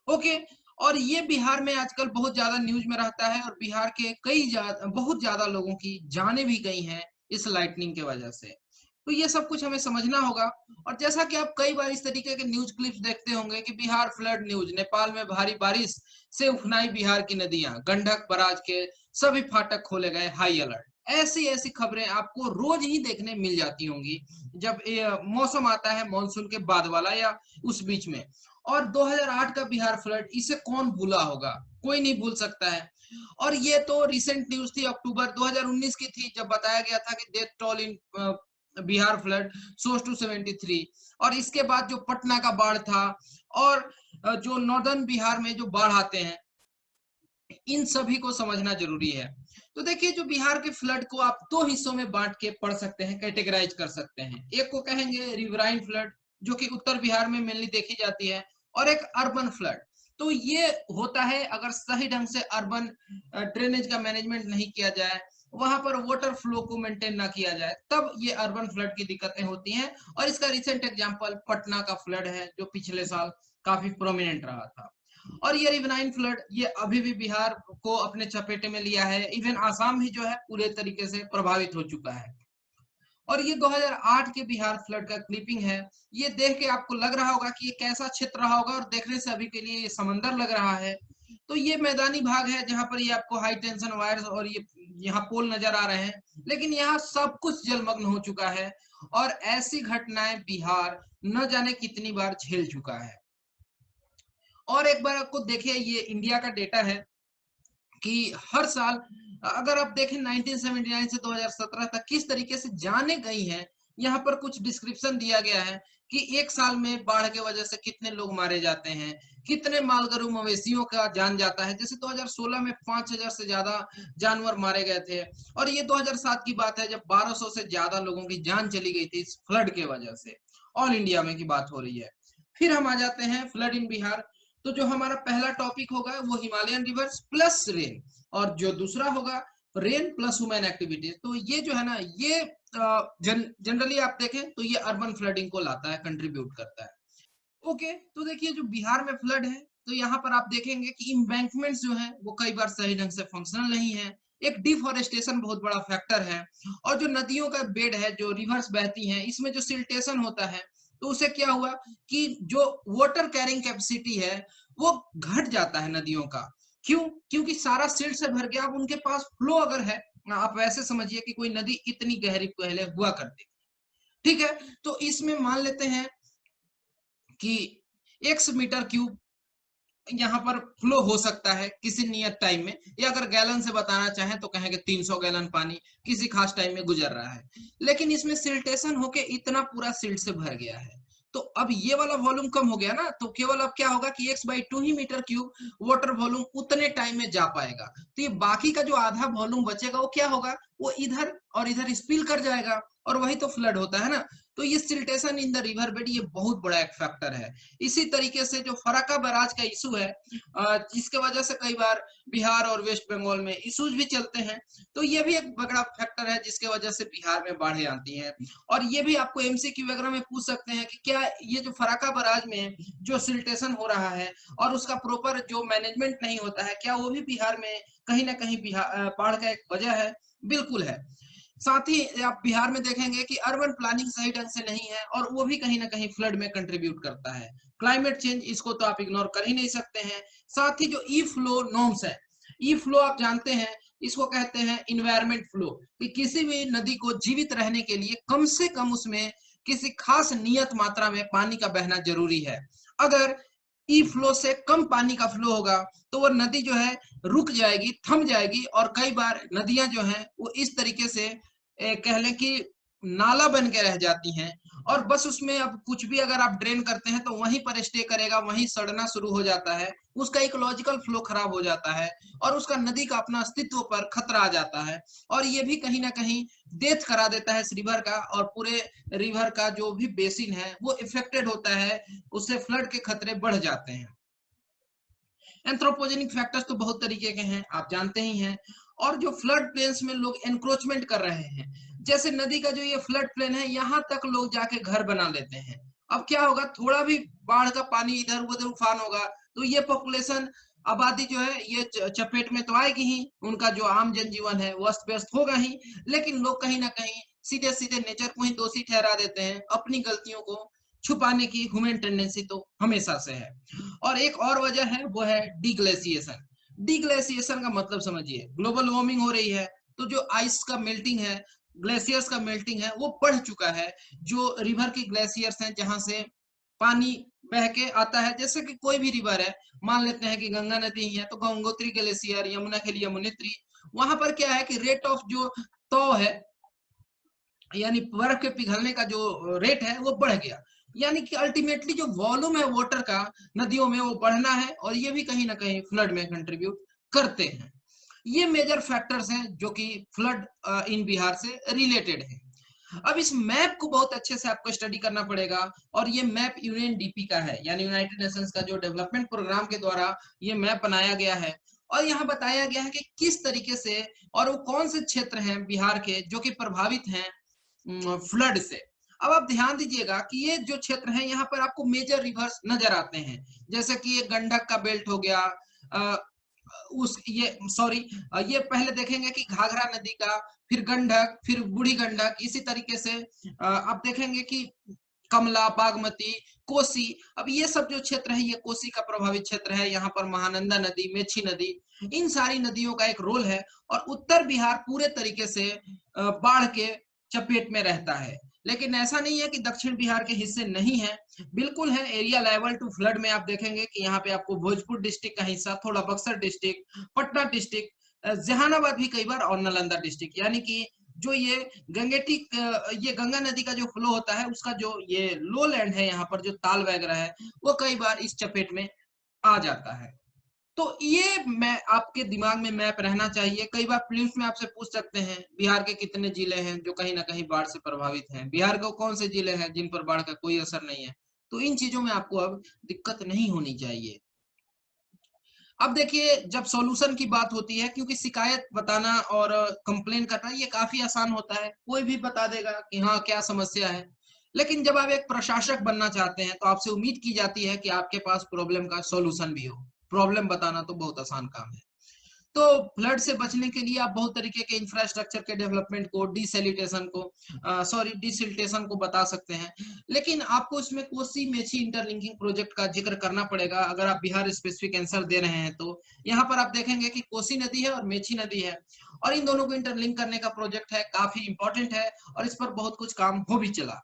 Okay. और ये बिहार में आजकल बहुत ज्यादा न्यूज में रहता है और बिहार के बहुत ज्यादा लोगों की जानें भी गई हैं इस लाइटनिंग के वजह से। तो ये सब कुछ हमें समझना होगा। और जैसा कि आप कई बार इस तरीके के न्यूज क्लिप्स देखते होंगे कि बिहार फ्लड न्यूज, नेपाल में भारी बारिश से उफनाई बिहार की नदियां, गंडक बराज के सभी फाटक खोले गए, हाई अलर्ट। ऐसी ऐसी खबरें आपको रोज ही देखने मिल जाती होंगी जब मौसम आता है मानसून के बाद वाला या उस बीच में। और 2008 का बिहार फ्लड, इसे कौन भूला होगा, कोई नहीं भूल सकता है। और ये तो रिसेंट न्यूज थी, अक्टूबर 2019 की थी, जब बताया गया था कि death toll in Bihar flood soars to 73। और इसके बाद जो पटना का बाढ़ था और जो नॉर्दर्न बिहार में जो बाढ़ आते हैं, इन सभी को समझना जरूरी है। तो देखिए, जो बिहार के फ्लड को आप दो हिस्सों में बांट के पढ़ सकते हैं, कैटेगराइज कर सकते हैं। एक को कहेंगे रिवराइन फ्लड, जो कि उत्तर बिहार में मेनली देखी जाती है, और एक अर्बन फ्लड। तो ये होता है अगर सही ढंग से अर्बन ड्रेनेज का मैनेजमेंट नहीं किया जाए, वहां पर वाटर फ्लो को मेंटेन ना किया जाए, तब ये अर्बन फ्लड की दिक्कतें होती हैं। और इसका रिसेंट एग्जांपल पटना का फ्लड है, जो पिछले साल काफी प्रोमिनेंट रहा था। और ये रिवनाइन फ्लड, ये अभी भी बिहार को अपने चपेटे में लिया है। इवन आसाम भी जो है पूरे तरीके से प्रभावित हो चुका है। और ये 2008 के बिहार फ्लड का क्लिपिंग है। ये देख के आपको लग रहा होगा कि ये कैसा क्षेत्र रहा होगा, और देखने से अभी के लिए ये समंदर लग रहा है। तो ये मैदानी भाग है जहां पर ये आपको हाई टेंशन वायर्स और ये यहाँ पोल नजर आ रहे हैं, लेकिन यहाँ सब कुछ जलमग्न हो चुका है। और ऐसी घटनाएं बिहार न जाने कितनी बार झेल चुका है। और एक बार आपको देखिए, ये इंडिया का डेटा है कि हर साल अगर आप देखें 1979 से 2017 तक किस तरीके से जाने गई हैं, यहाँ पर कुछ डिस्क्रिप्शन दिया गया है कि एक साल में बाढ़ के वजह से कितने लोग मारे जाते हैं, कितने मालगरू मवेशियों का जान जाता है। जैसे 2016 में 5000 से ज्यादा जानवर मारे गए थे। और ये 2007 की बात है जब 1200 से ज्यादा लोगों की जान चली गई थी इस फ्लड के वजह से। ऑल इंडिया में की बात हो रही है। फिर हम आ जाते हैं फ्लड इन बिहार। तो जो हमारा पहला टॉपिक होगा वो हिमालयन रिवर्स प्लस रेन, और जो दूसरा होगा रेन प्लस ह्यूमन एक्टिविटीज। तो ये जो है ना, ये जनरली आप देखें तो ये अर्बन फ्लडिंग को लाता है, कंट्रीब्यूट करता है। ओके। तो देखिए, जो बिहार में फ्लड है, तो यहाँ पर आप देखेंगे कि इम्बैंकमेंट्स जो है वो कई बार सही ढंग से फंक्शनल नहीं है। एक डिफोरेस्टेशन बहुत बड़ा फैक्टर है। और जो नदियों का बेड है, जो रिवर्स बहती हैं, इसमें जो सिल्टेशन होता है, तो उसे क्या हुआ कि जो वाटर कैरिंग कैपेसिटी है वो घट जाता है नदियों का। क्यों? क्योंकि सारा सिल्ट से भर गया। अब उनके पास फ्लो अगर है, आप वैसे समझिए कि कोई नदी इतनी गहरी पहले हुआ करती थी, ठीक है। तो इसमें मान लेते हैं कि एक्स मीटर क्यूब यहाँ पर फ्लो हो सकता है किसी नियत टाइम में, या अगर गैलन से बताना चाहें तो कहेंगे 300 गैलन पानी किसी खास टाइम में गुजर रहा है। लेकिन इसमें सिल्टेशन होके इतना पूरा सिल्ट से भर गया है, तो अब ये वाला वॉल्यूम कम हो गया ना, तो केवल अब क्या होगा कि x/2 ही मीटर क्यूब वाटर वॉल्यूम उतने टाइम में जा पाएगा। तो ये बाकी का जो आधा वॉल्यूम बचेगा वो क्या होगा, वो इधर और इधर स्पिल कर जाएगा, और वही तो फ्लड होता है ना। तो ये siltation in the river bed, ये बहुत बड़ा एक फैक्टर है। इसी तरीके से जो फराक्का बैराज का इशू है, जिसके वजह से कई बार बिहार और वेस्ट बंगाल में इश्यूज भी चलते हैं, तो ये भी एक बड़ा फैक्टर है जिसके वजह से बिहार में बाढ़ें आती हैं। और ये भी आपको एमसीक्यू वगैरह में पूछ सकते हैं कि क्या ये जो फराक्का बैराज में जो सिल्टेशन हो रहा है और उसका प्रॉपर जो मैनेजमेंट नहीं होता है, क्या वो भी बिहार में कहीं ना कहीं बाढ़ का एक वजह है? बिल्कुल है। साथ ही आप बिहार में देखेंगे कि अर्बन प्लानिंग सही ढंग से नहीं है, और वो भी कहीं ना कहीं फ्लड में कंट्रीब्यूट करता है। क्लाइमेट चेंज, इसको तो आप इग्नोर कर ही नहीं सकते हैं। साथ ही जो ई फ्लो नॉर्म्स है, ई फ्लो आप जानते हैं, इसको कहते हैं इन्वायरमेंट फ्लो, कि किसी भी नदी को जीवित रहने के लिए कम से कम उसमें किसी खास नियत मात्रा में पानी का बहना जरूरी है। अगर ई फ्लो से कम पानी का फ्लो होगा तो वो नदी जो है रुक जाएगी, थम जाएगी, और कई बार नदियां जो हैं वो इस तरीके से कह लें कि नाला बन के रह जाती हैं। और बस उसमें अब कुछ भी अगर आप ड्रेन करते हैं तो वहीं पर स्टे करेगा, वहीं सड़ना शुरू हो जाता है, उसका इकोलॉजिकल फ्लो खराब हो जाता है, और उसका नदी का अपना अस्तित्व पर खतरा आ जाता है। और ये भी कहीं ना कहीं डेथ करा देता है इस रिवर का, और पूरे रिवर का जो भी बेसिन है वो इफेक्टेड होता है, उससे फ्लड के खतरे बढ़ जाते हैं। एंथ्रोपोजेनिक फैक्टर्स तो बहुत तरीके के हैं, आप जानते ही हैं। और जो फ्लड प्लेन्स में लोग एनक्रोचमेंट कर रहे हैं, जैसे नदी का जो ये फ्लड प्लेन है, यहाँ तक लोग जाके घर बना लेते हैं। अब क्या होगा, थोड़ा भी बाढ़ का पानी इधर उधर उफान होगा तो ये पॉपुलेशन आबादी जो है ये चपेट में तो आएगी ही, उनका जो आम जनजीवन है वो अस्त व्यस्त होगा ही, लेकिन लोग कहीं ना कहीं सीधे सीधे नेचर को ही दोषी ठहरा देते हैं। अपनी गलतियों को छुपाने की ह्यूमन टेंडेंसी तो हमेशा से है। और एक और वजह है वो है डीग्लेशिएशन। डीग्लेशिएशन का मतलब समझिए, ग्लोबल वार्मिंग हो रही है तो जो आइस का मेल्टिंग है, ग्लेशियर्स का मेल्टिंग है वो बढ़ चुका है। जो रिवर की ग्लेशियर्स हैं जहां से पानी बह के आता है, जैसे कि कोई भी रिवर है, मान लेते हैं कि गंगा नदी ही है तो गंगोत्री ग्लेशियर, यमुना के लिए यमुनोत्री, वहां पर क्या है कि रेट ऑफ जो तो है, यानी बर्फ के पिघलने का जो रेट है वो बढ़ गया। यानी कि अल्टीमेटली जो वॉल्यूम है वाटर का नदियों में वो बढ़ना है, और ये भी कहीं ना कहीं फ्लड में कंट्रीब्यूट करते हैं। ये मेजर फैक्टर्स हैं जो कि फ्लड इन बिहार से रिलेटेड है। अब इस मैप को बहुत अच्छे से आपको स्टडी करना पड़ेगा, और ये मैप यूएनडीपी का है, यानी यूनाइटेड नेशंस का जो डेवलपमेंट प्रोग्राम के द्वारा ये मैप बनाया गया है। और यहाँ बताया गया है कि किस तरीके से और वो कौन से क्षेत्र हैं बिहार के जो कि प्रभावित हैं फ्लड से। अब आप ध्यान दीजिएगा कि ये जो क्षेत्र है यहाँ पर आपको मेजर रिवर्स नजर आते हैं, जैसे कि ये गंडक का बेल्ट हो गया, उस ये सॉरी ये पहले देखेंगे कि घाघरा नदी का, फिर गंडक, फिर बूढ़ी गंडक, इसी तरीके से आप देखेंगे कि कमला, बागमती, कोसी। अब ये सब जो क्षेत्र है ये कोसी का प्रभावित क्षेत्र है। यहाँ पर महानंदा नदी, मेची नदी, इन सारी नदियों का एक रोल है। और उत्तर बिहार पूरे तरीके से बाढ़ के चपेट में रहता है। लेकिन ऐसा नहीं है कि दक्षिण बिहार के हिस्से नहीं है, बिल्कुल है। एरिया लेवल टू फ्लड में आप देखेंगे कि यहाँ पे आपको भोजपुर डिस्ट्रिक्ट का हिस्सा, थोड़ा बक्सर डिस्ट्रिक्ट, पटना डिस्ट्रिक्ट, जहानाबाद भी कई बार, और नालंदा डिस्ट्रिक्ट, यानी कि जो ये ये गंगा नदी का जो फ्लो होता है उसका जो ये लो लैंड है, यहाँ पर जो ताल वगैरह है वो कई बार इस चपेट में आ जाता है। तो ये मैं आपके दिमाग में मैप रहना चाहिए। कई बार प्रीलिम्स में आपसे पूछ सकते हैं बिहार के कितने जिले हैं जो कहीं ना कहीं बाढ़ से प्रभावित हैं, बिहार के कौन से जिले हैं जिन पर बाढ़ का कोई असर नहीं है। तो इन चीजों में आपको अब दिक्कत नहीं होनी चाहिए। अब देखिए, जब सॉल्यूशन की बात होती है, क्योंकि शिकायत बताना और कंप्लेन करना ये काफी आसान होता है, कोई भी बता देगा कि हाँ क्या समस्या है। लेकिन जब आप एक प्रशासक बनना चाहते हैं तो आपसे उम्मीद की जाती है कि आपके पास प्रॉब्लम का सॉल्यूशन भी हो। प्रॉब्लम बताना तो बहुत आसान काम है। तो फ्लड से बचने के लिए आप बहुत तरीके के इंफ्रास्ट्रक्चर के डेवलपमेंट को, डिसिल्टेशन को बता सकते हैं। लेकिन आपको इसमें कोसी मेची इंटरलिंकिंग प्रोजेक्ट का जिक्र करना पड़ेगा अगर आप बिहार स्पेसिफिक आंसर दे रहे हैं तो। यहाँ पर आप देखेंगे कि कोसी नदी है और मेची नदी है, और इन दोनों को इंटरलिंक करने का प्रोजेक्ट है, काफी इंपॉर्टेंट है, और इस पर बहुत कुछ काम हो भी चला।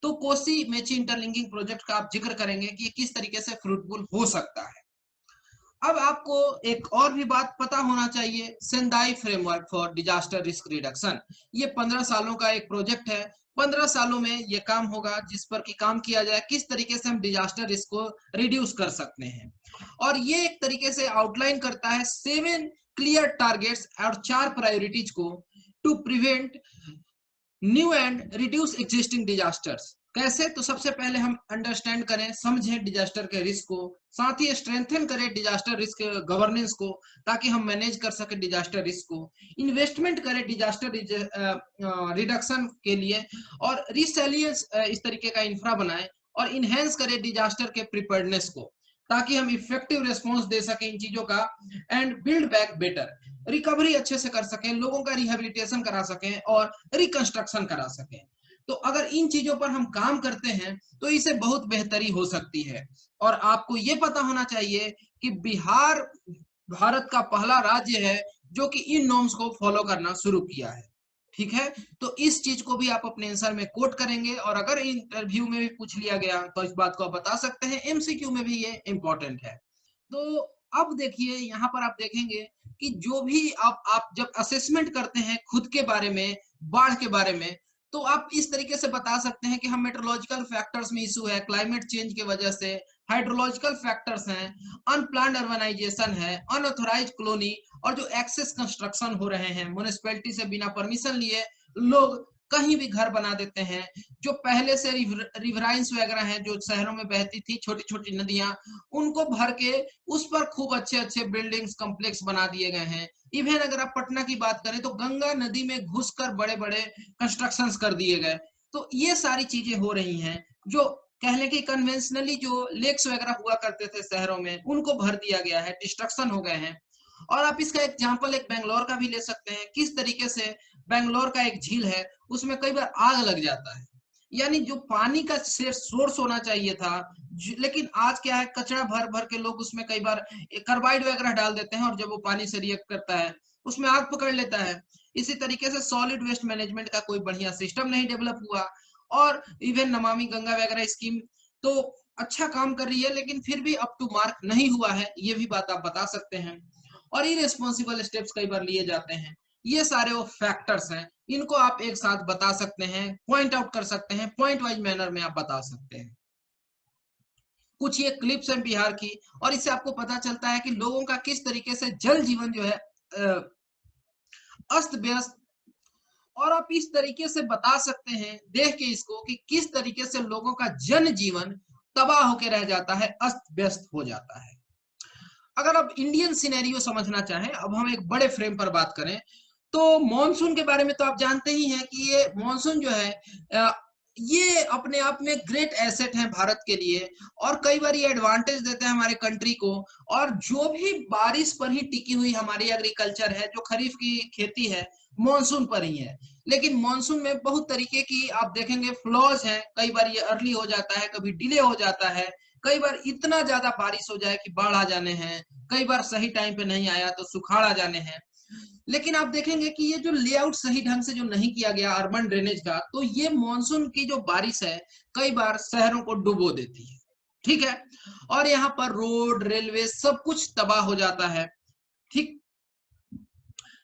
तो कोसी मेची इंटरलिंकिंग प्रोजेक्ट का आप जिक्र करेंगे कि किस तरीके से फ्रूटफुल हो सकता है। अब आपको एक और भी बात पता होना चाहिए, Sendai framework for disaster risk reduction. ये 15 सालों का एक प्रोजेक्ट है। 15 सालों में ये काम होगा जिस पर कि काम किया जाए किस तरीके से हम डिजास्टर रिस्क को रिड्यूस कर सकते हैं। और ये एक तरीके से आउटलाइन करता है 7 क्लियर टारगेट्स और 4 प्रायोरिटीज को to prevent new and reduce existing disasters. कैसे? तो सबसे पहले हम अंडरस्टैंड करें, समझें डिजास्टर के रिस्क को, साथ ही स्ट्रेंथन करें डिजास्टर रिस्क गवर्नेंस को ताकि हम मैनेज कर सके डिजास्टर रिस्क को। इन्वेस्टमेंट करें डिजास्टर रिडक्शन के लिए, और रिसेलियंस इस तरीके का इंफ्रा बनाएं, और इनहेंस करें डिजास्टर के प्रिपेयर्डनेस को ताकि हम इफेक्टिव रिस्पॉन्स दे सकें इन चीजों का, and build back better, recovery अच्छे से कर सकें, लोगों का रिहेबिलिटेशन करा सकें और रिकंस्ट्रक्शन करा सकें। तो अगर इन चीजों पर हम काम करते हैं तो इससे बहुत बेहतरी हो सकती है। और आपको ये पता होना चाहिए कि बिहार भारत का पहला राज्य है जो कि इन नॉर्म्स को फॉलो करना शुरू किया है। ठीक है, तो इस चीज को भी आप अपने आंसर में कोट करेंगे, और अगर इंटरव्यू में भी पूछ लिया गया तो इस बात को आप बता सकते हैं। एमसीक्यू में भी ये इंपॉर्टेंट है। तो अब देखिए, यहाँ पर आप देखेंगे कि जो भी आप जब असेसमेंट करते हैं खुद के बारे में, बाढ़ के बारे में, तो आप इस तरीके से बता सकते हैं कि हम मेट्रोलॉजिकल फैक्टर्स में इशू है, क्लाइमेट चेंज की वजह से, हाइड्रोलॉजिकल फैक्टर्स हैं, अनप्लान्ड अर्बनाइजेशन है, अनऑथोराइज कॉलोनी, और जो एक्सेस कंस्ट्रक्शन हो रहे हैं म्युनिसिपैलिटी से बिना परमिशन लिए लोग कहीं भी घर बना देते हैं। जो पहले से रिवराइंस वगैरह हैं जो शहरों में बहती थी, छोटी छोटी नदियां, उनको भर के उस पर खूब अच्छे अच्छे बिल्डिंग्स कॉम्प्लेक्स बना दिए गए हैं। इवन अगर आप पटना की बात करें तो गंगा नदी में घुसकर बड़े बड़े कंस्ट्रक्शंस कर दिए गए। तो ये सारी चीजें हो रही हैं जो कह लें कि कन्वेंशनली जो लेक्स वगैरह हुआ करते थे शहरों में, उनको भर दिया गया है, डिस्ट्रक्शन हो गए हैं। और आप इसका एग्जांपल एक बैंगलोर का भी ले सकते हैं, किस तरीके से बैंगलोर का एक झील है, उसमें कई बार आग लग जाता है। यानी जो पानी का सोर्स होना चाहिए था, लेकिन आज क्या है, कचरा भर भर के लोग उसमें कई बार कार्बाइड वगैरह डाल देते हैं, और जब वो पानी से रिएक्ट करता है उसमें आग पकड़ लेता है। इसी तरीके से सॉलिड वेस्ट मैनेजमेंट का कोई बढ़िया सिस्टम नहीं डेवलप हुआ। और इवन नमामि गंगा वगैरह स्कीम तो अच्छा काम कर रही है, लेकिन फिर भी अप टू मार्क नहीं हुआ है, ये भी बात आप बता सकते हैं। और इरेस्पॉन्सिबल स्टेप्स कई बार लिए जाते हैं। ये सारे वो फैक्टर्स हैं, इनको आप एक साथ बता सकते हैं, पॉइंट आउट कर सकते हैं, पॉइंट वाइज मैनर में आप बता सकते हैं। कुछ ये क्लिप्स हैं बिहार की, और इससे आपको पता चलता है कि लोगों का किस तरीके से जल जीवन जो है अस्त व्यस्त। और आप इस तरीके से बता सकते हैं देख के इसको कि किस तरीके से लोगों का जन जीवन तबाह होकर रह जाता है, अस्त व्यस्त हो जाता है। अगर आप इंडियन सिनेरियो समझना चाहें, अब हम एक बड़े फ्रेम पर बात करें, तो मॉनसून के बारे में तो आप जानते ही हैं कि ये मॉनसून जो है ये अपने आप में ग्रेट एसेट है भारत के लिए, और कई बार ये एडवांटेज देते हैं हमारे कंट्री को। और जो भी बारिश पर ही टिकी हुई हमारी एग्रीकल्चर है, जो खरीफ की खेती है, मॉनसून पर ही है। लेकिन मॉनसून में बहुत तरीके की आप देखेंगे फ्लॉज है, कई बार ये अर्ली हो जाता है, कभी डिले हो जाता है, कई बार इतना ज्यादा बारिश हो जाए कि बाढ़ आ जाने हैं, कई बार सही टाइम पे नहीं आया तो सुखाड़ आ जाने हैं। लेकिन आप देखेंगे कि ये जो लेआउट सही ढंग से जो नहीं किया गया अर्बन ड्रेनेज का, तो ये मानसून की जो बारिश है कई बार शहरों को डुबो देती है। ठीक है, और यहाँ पर रोड रेलवे सब कुछ तबाह हो जाता है। ठीक,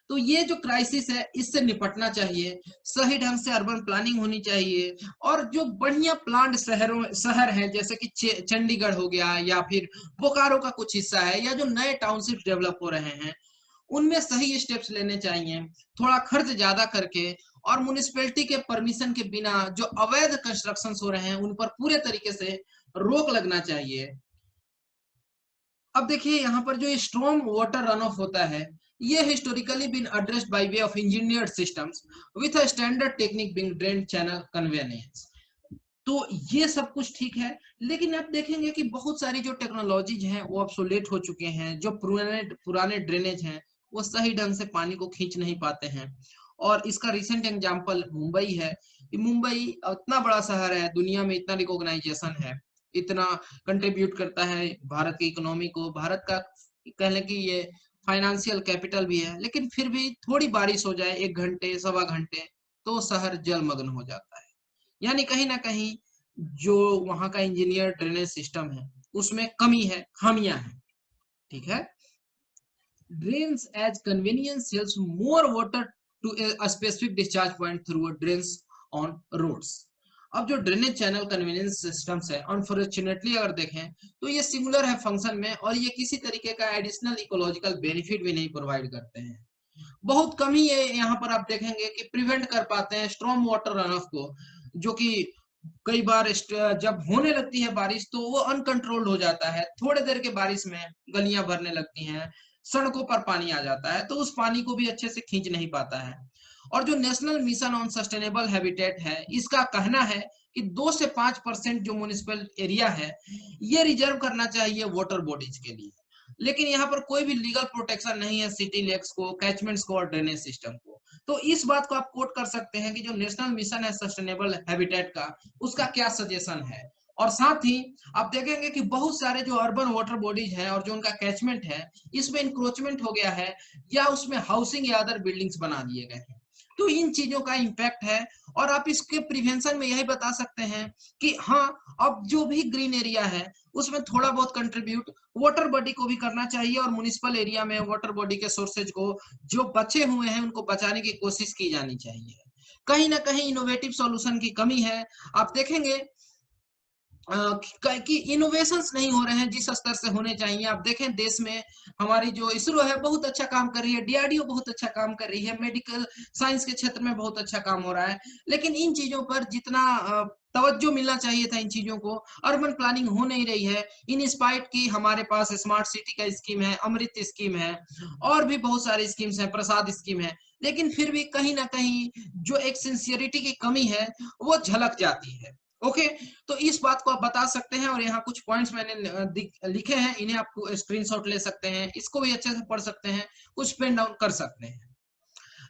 तो ये जो क्राइसिस है इससे निपटना चाहिए, सही ढंग से अर्बन प्लानिंग होनी चाहिए। और जो बढ़िया प्लान्ड शहर हैं, जैसे कि चंडीगढ़ हो गया, या फिर बोकारो का कुछ हिस्सा है, या जो नए टाउनशिप डेवलप हो रहे हैं, उनमें सही स्टेप्स लेने चाहिए, थोड़ा खर्च ज्यादा करके। और म्युनिसिपैलिटी के परमिशन के बिना जो अवैध कंस्ट्रक्शन हो रहे हैं उन पर पूरे तरीके से रोक लगना चाहिए। अब देखिए यहाँ पर जो स्ट्रॉन्ग वाटर रन ऑफ होता है, ये historically been addressed by way of engineered systems with a standard technique being drain channel convenience. तो ये सब कुछ ठीक है, लेकिन आप देखेंगे कि बहुत सारी जो टेक्नोलॉजीज हैं वो ऑब्सोलेट हो चुके हैं। जो पुराने पुराने ड्रेनेज हैं वो सही ढंग से पानी को खींच नहीं पाते हैं। और इसका रिसेंट एग्जांपल मुंबई है। मुंबई इतना बड़ा शहर है, दुनिया में इतना रिकॉग्नाइजेशन है, इतना कंट्रीब्यूट करता है भारत की इकोनॉमी को, भारत का कह लें कि ये फाइनेंशियल कैपिटल भी है। लेकिन फिर भी थोड़ी बारिश हो जाए, 1 घंटे सवा घंटे, तो शहर जलमग्न हो जाता है। यानी कहीं ना कहीं जो वहां का इंजीनियर ड्रेनेज सिस्टम है उसमें कमी है, खामियां हैं। ठीक है, drains as convenience sells more water to a specific discharge point through a drains on roads। अब जो ड्रेनेज चैनल कन्वीनियंस सिस्टम्स है, अनफॉर्चुनेटली अगर देखें तो ये सिंगुलर है फंक्शन में, और ये किसी तरीके का एडिशनल इकोलॉजिकल बेनिफिट भी नहीं प्रोवाइड करते हैं। बहुत कम ही ये यहाँ पर आप देखेंगे कि प्रिवेंट कर पाते हैं स्ट्रॉन्ग वाटर रन ऑफ को, जो कि कई बार जब होने लगती है बारिश तो वो अनकंट्रोल्ड हो जाता है। थोड़े देर के बारिश में गलियां भरने लगती हैं, सड़कों पर पानी आ जाता है, तो उस पानी को भी अच्छे से खींच नहीं पाता है। और जो national mission on sustainable habitat है, इसका कहना है कि 2 से 5% जो म्युनिसिपल एरिया है ये रिजर्व करना चाहिए वाटर बॉडीज के लिए। लेकिन यहाँ पर कोई भी लीगल प्रोटेक्शन नहीं है सिटी लेक्स को, कैचमेंट्स को और ड्रेनेज सिस्टम को। तो इस बात को आप कोट कर सकते हैं कि जो नेशनल मिशन है सस्टेनेबल हैबिटेट का, उसका क्या सजेशन है। और साथ ही आप देखेंगे कि बहुत सारे जो अर्बन वाटर बॉडीज हैं और जो उनका कैचमेंट है, इसमें इंक्रोचमेंट हो गया है, या उसमें हाउसिंग या अदर बिल्डिंग्स बना दिए गए हैं। तो इन चीजों का इम्पैक्ट है। और आप इसके प्रिवेंशन में यही बता सकते हैं कि हाँ, अब जो भी ग्रीन एरिया है उसमें थोड़ा बहुत कंट्रीब्यूट वाटर बॉडी को भी करना चाहिए, और म्युनिसिपल एरिया में वाटर बॉडी के सोर्सेज को जो बचे हुए हैं उनको बचाने की कोशिश की जानी चाहिए। कहीं ना कहीं इनोवेटिव सॉल्यूशन की कमी है। आप देखेंगे कि इनोवेशंस नहीं हो रहे हैं जिस स्तर से होने चाहिए। आप देखें देश में हमारी जो इसरो है बहुत अच्छा काम कर रही है, डीआरडीओ बहुत अच्छा काम कर रही है, मेडिकल साइंस के क्षेत्र में बहुत अच्छा काम हो रहा है, लेकिन इन चीजों पर जितना तवज्जो मिलना चाहिए था इन चीजों को, अर्बन प्लानिंग हो नहीं रही है। इन स्पाइट की हमारे पास स्मार्ट सिटी का स्कीम है, अमृत स्कीम है, और भी बहुत सारी स्कीम्स हैं, प्रसाद स्कीम है, लेकिन फिर भी कहीं ना कहीं जो एक सिंसियरिटी की कमी है वो झलक जाती है। ओके, तो इस बात को आप बता सकते हैं और यहाँ कुछ पॉइंट्स मैंने लिखे हैं, इन्हें आप स्क्रीनशॉट ले सकते हैं, इसको भी अच्छे से पढ़ सकते हैं, कुछ पेन डाउन कर सकते हैं।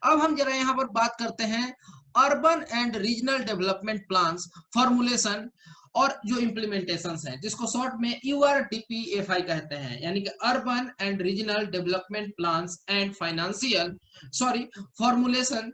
अब हम जरा यहाँ पर बात करते हैं urban and regional development plans formulation और जो इम्प्लीमेंटेशन है, जिसको शॉर्ट में URDPFI कहते हैं, यानी कि urban and regional development plans and financial formulation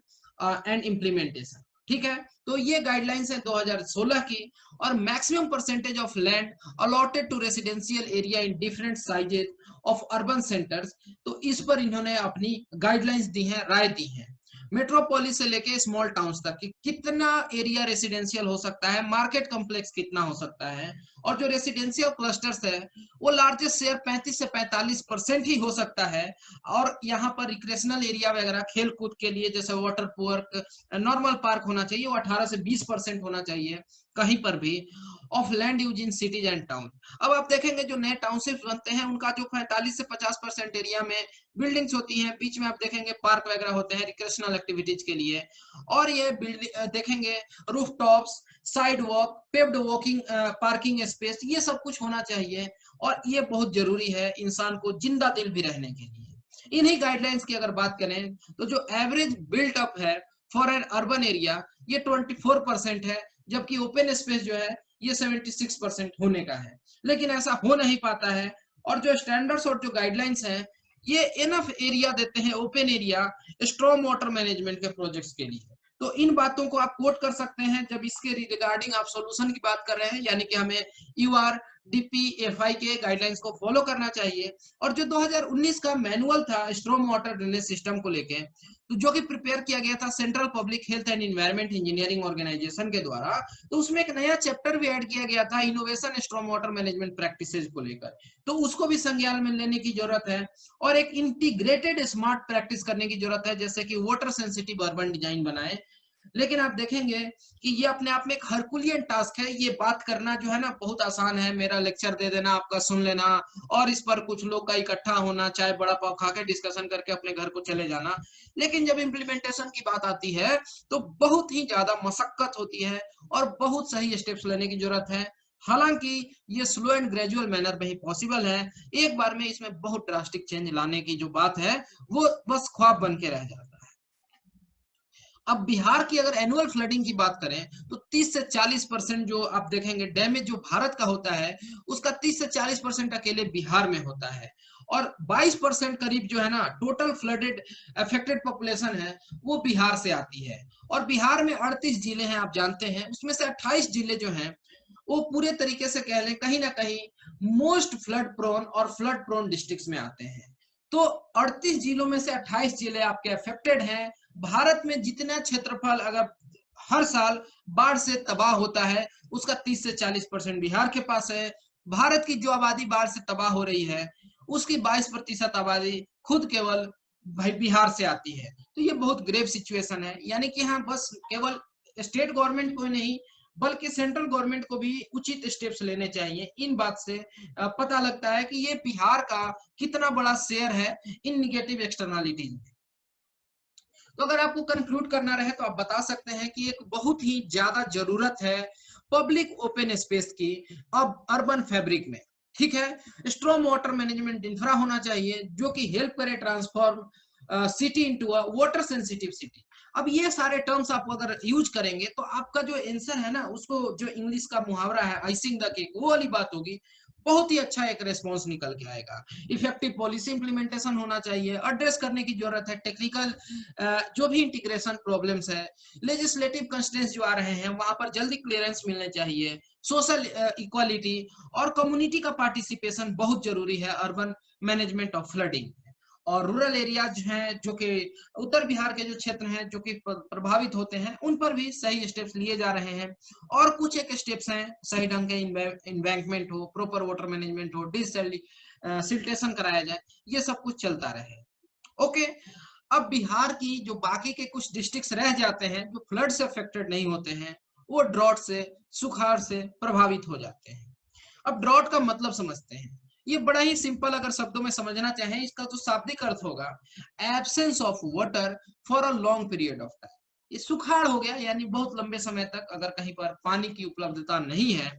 and implementation. ठीक है, तो ये गाइडलाइंस है 2016 की, और maximum percentage of land allotted to residential area in different sizes of urban centres, तो इस पर इन्होंने अपनी गाइडलाइंस दी हैं, राय दी है। मेट्रोपोलिस से लेके स्मॉल टाउन्स तक कि कितना एरिया रेसिडेंशियल हो सकता है, मार्केट कॉम्प्लेक्स कितना हो सकता है, और जो रेसिडेंशियल क्लस्टर्स है वो लार्जेस्ट शेयर 35 से 45% ही हो सकता है। और यहाँ पर रिक्रेशनल एरिया वगैरह खेल कूद के लिए जैसे वाटर पार्क, नॉर्मल पार्क होना चाहिए, वो 18 से 20% होना चाहिए कहीं पर भी, of land use in cities and town. अब आप देखेंगे जो नए टाउनशिप बनते हैं उनका जो 45 से 50% एरिया में बिल्डिंग्स होती हैं, बीच में आप देखेंगे पार्क वगैरह होते हैं रिक्रेशनल एक्टिविटीज के लिए, और ये बिल्डिंग देखेंगे roof tops, side walk, paved walking, parking space, ये सब कुछ होना चाहिए, और ये बहुत जरूरी है इंसान को जिंदा दिल भी रहने के लिए। इन्हीं गाइडलाइंस की अगर बात करें तो जो एवरेज बिल्ट अप है फॉर एन अर्बन एरिया ये 24% है, जबकि ओपन स्पेस जो है ये 76% होने का है, लेकिन ऐसा हो नहीं पाता है। और जो स्टैंडर्ड्स और जो गाइडलाइंस हैं ये इनफ एरिया देते हैं, open area strong water management के प्रोजेक्ट्स के लिए। तो इन बातों को आप कोट कर सकते हैं जब इसके रिगार्डिंग आप सॉल्यूशन की बात कर रहे हैं, यानी कि हमें URDPFI के गाइडलाइंस को फॉलो करना चाहिए। और जो 2019 का मैनुअल था स्ट्रॉन्ग वाटर ड्रेनेज सिस्टम को लेके, तो जो कि प्रिपेयर किया गया था central public health and environment engineering organisation के द्वारा, तो उसमें एक नया चैप्टर भी ऐड किया गया था innovation strong water management practices को लेकर, तो उसको भी संज्ञान में लेने की जरूरत है। और एक इंटीग्रेटेड स्मार्ट प्रैक्टिस करने की जरूरत है, जैसे कि वाटर सेंसिटिव अर्बन डिजाइन बनाए। लेकिन आप देखेंगे कि ये अपने आप में एक हरकुलियन टास्क है, ये बात करना जो है ना बहुत आसान है, मेरा लेक्चर दे देना, आपका सुन लेना, और इस पर कुछ लोग का इकट्ठा होना, चाय बड़ा पाव खा के डिस्कशन करके अपने घर को चले जाना। लेकिन जब इम्प्लीमेंटेशन की बात आती है तो बहुत ही ज्यादा मशक्कत होती है और बहुत सही स्टेप्स लेने की जरूरत है। हालांकि ये स्लो एंड ग्रेजुअल मैनर में ही पॉसिबल है, एक बार में इसमें बहुत ड्रास्टिक चेंज लाने की जो बात है वो बस ख्वाब बन के रह जाता है। अब बिहार की अगर एनुअल फ्लडिंग की बात करें तो 30 से 40% जो आप देखेंगे डैमेज जो भारत का होता है उसका 30 से 40% अकेले बिहार में होता है, और 22% करीब जो है ना टोटल फ्लडेड अफेक्टेड पॉपुलेशन है वो बिहार से आती है। और बिहार में 38 जिले हैं, आप जानते हैं, उसमें से 28 जिले जो हैं वो पूरे तरीके से कह लें कहीं ना कहीं मोस्ट फ्लड प्रोन और फ्लड प्रोन डिस्ट्रिक्ट्स में आते हैं। तो 38 जिलों में से 28 जिले आपके अफेक्टेड हैं। भारत में जितना क्षेत्रफल अगर हर साल बाढ़ से तबाह होता है उसका 30 से 40% बिहार के पास है। भारत की जो आबादी बाढ़ से तबाह हो रही है उसकी 22% आबादी खुद केवल भाई बिहार से आती है। तो ये बहुत ग्रेव सिचुएशन है, यानी कि हाँ बस केवल स्टेट गवर्नमेंट को नहीं बल्कि सेंट्रल गवर्नमेंट को भी उचित स्टेप्स लेने चाहिए। इन बात से पता लगता है कि ये बिहार का कितना बड़ा शेयर है इन निगेटिव एक्सटर्नलिटीज में। तो अगर आपको कंक्लूड करना रहे तो आप बता सकते हैं कि एक बहुत ही ज्यादा जरूरत है पब्लिक ओपन स्पेस की अब अर्बन फैब्रिक में। ठीक है, स्ट्रॉन्ग वाटर मैनेजमेंट इंफ्रा होना चाहिए जो कि हेल्प करे transform city into a water sensitive city. अब ये सारे टर्म्स आप अगर यूज करेंगे तो आपका जो आंसर है ना उसको जो इंग्लिश का मुहावरा है आइसिंग द केक वो वाली बात होगी, बहुत ही अच्छा एक रेस्पॉन्स निकल के आएगा। इफेक्टिव पॉलिसी इंप्लीमेंटेशन होना चाहिए, एड्रेस करने की जरूरत है टेक्निकल जो भी इंटीग्रेशन प्रॉब्लम्स है, लेजिस्लेटिव कंस्ट्रेंट्स जो आ रहे हैं वहां पर जल्दी क्लियरेंस मिलने चाहिए, सोशल इक्वालिटी और कम्युनिटी का पार्टिसिपेशन बहुत जरूरी है अर्बन मैनेजमेंट ऑफ फ्लडिंग। और रूरल एरियाज हैं जो कि उत्तर बिहार के जो क्षेत्र हैं जो कि प्रभावित होते हैं उन पर भी सही स्टेप्स लिए जा रहे हैं। और कुछ एक स्टेप्स हैं सही ढंग के इन्वेंकमेंट हो, प्रॉपर वाटर मैनेजमेंट हो, डिसिल्टेशन कराया जाए, ये सब कुछ चलता रहे। ओके, अब बिहार की जो बाकी के कुछ डिस्ट्रिक्ट्स रह जाते हैं जो फ्लड से अफेक्टेड नहीं होते हैं वो ड्रॉट से सुखाड़ से प्रभावित हो जाते हैं। अब ड्रॉट का मतलब समझते हैं, ये बड़ा ही सिंपल अगर शब्दों में समझना चाहें इसका तो शाब्दिक अर्थ होगा absence of water for a long period of time. ये सुखाड़ हो गया, यानी बहुत लंबे समय तक अगर कहीं पर पानी की उपलब्धता नहीं है,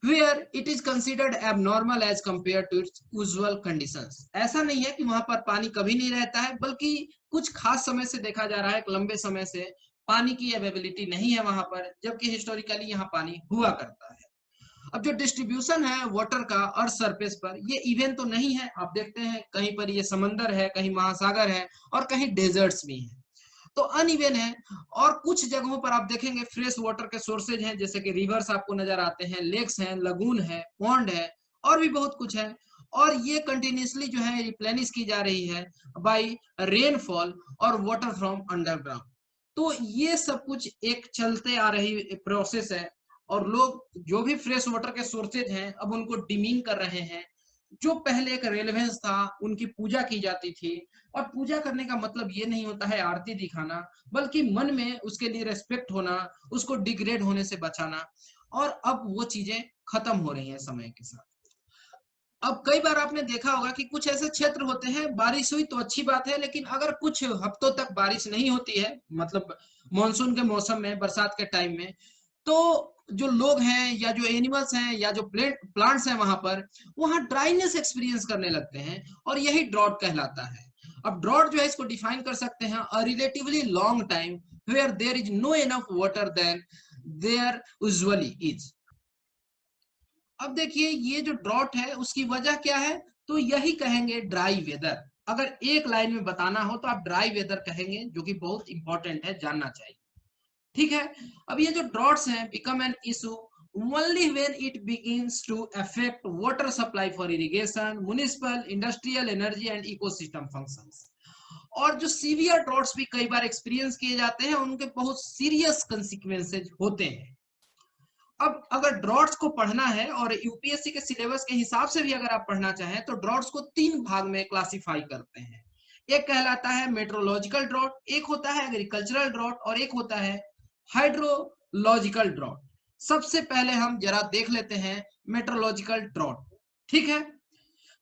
where it is considered abnormal as compared to its usual conditions। ऐसा नहीं है कि वहां पर पानी कभी नहीं रहता है, बल्कि कुछ खास समय से देखा जा रहा है, एक लंबे समय से पानी की अवेलेबिलिटी नहीं है वहां पर, जबकि हिस्टोरिकली यहाँ पानी हुआ करता है। अब जो डिस्ट्रीब्यूशन है वाटर का अर्थ सरफेस पर, ये इवन तो नहीं है। आप देखते हैं कहीं पर ये समंदर है, कहीं महासागर है और कहीं डेजर्ट्स भी हैं, तो अनइवन है। और कुछ जगहों पर आप देखेंगे फ्रेश वाटर के सोर्सेज हैं, जैसे कि रिवर्स आपको नजर आते हैं, लेक्स हैं, लगून है, पॉन्ड है और भी बहुत कुछ है। और ये कंटिन्यूसली जो है रिप्लेनिश की जा रही है बाय रेनफॉल और वाटर फ्रॉम अंडरग्राउंड। तो ये सब कुछ एक चलते आ रही प्रोसेस है, और लोग जो भी फ्रेश वाटर के सोर्सेज हैं अब उनको डिमीन कर रहे हैं। जो पहले एक रेलेवेंस था, उनकी पूजा की जाती थी, और पूजा करने का मतलब ये नहीं होता है आरती दिखाना, बल्कि मन में उसके लिए रेस्पेक्ट होना, उसको डिग्रेड होने से बचाना। और अब वो चीजें खत्म हो रही हैं समय के साथ। अब कई बार आपने देखा होगा कि कुछ ऐसे क्षेत्र होते हैं, बारिश हुई तो अच्छी बात है, लेकिन अगर कुछ हफ्तों तक बारिश नहीं होती है, मतलब मानसून के मौसम में, बरसात के टाइम में, तो जो लोग हैं या जो एनिमल्स हैं या जो प्लांट्स हैं वहां पर, वहां ड्राइनेस एक्सपीरियंस करने लगते हैं, और यही ड्रॉट कहलाता है। अब ड्रॉट जो है इसको डिफाइन कर सकते हैं, a relatively long time where there is no enough water than there usually is. अब देखिए ये जो ड्रॉट है उसकी वजह क्या है, तो यही कहेंगे ड्राई वेदर। अगर एक लाइन में बताना हो तो आप ड्राई वेदर कहेंगे, जो कि बहुत इंपॉर्टेंट है, जानना चाहिए। ठीक है। अब ये जो ड्रॉट्स हैं become an issue only when it begins to affect water supply for irrigation, municipal, industrial, energy and ecosystem functions. और जो सीवियर ड्रॉट्स भी कई बार एक्सपीरियंस किए जाते हैं, उनके बहुत सीरियस कंसिक्वेंसेज होते हैं। अब अगर ड्रॉट्स को पढ़ना है और यूपीएससी के सिलेबस के हिसाब से भी अगर आप पढ़ना चाहें, तो ड्रॉट्स को 3 भाग में क्लासिफाई करते हैं। एक कहलाता है मेट्रोलॉजिकल ड्रॉट, एक होता है एग्रीकल्चरल ड्रॉट और एक होता है हाइड्रोलॉजिकल ड्रॉट। सबसे पहले हम जरा देख लेते हैं मेट्रोलॉजिकल ड्रॉट। ठीक है।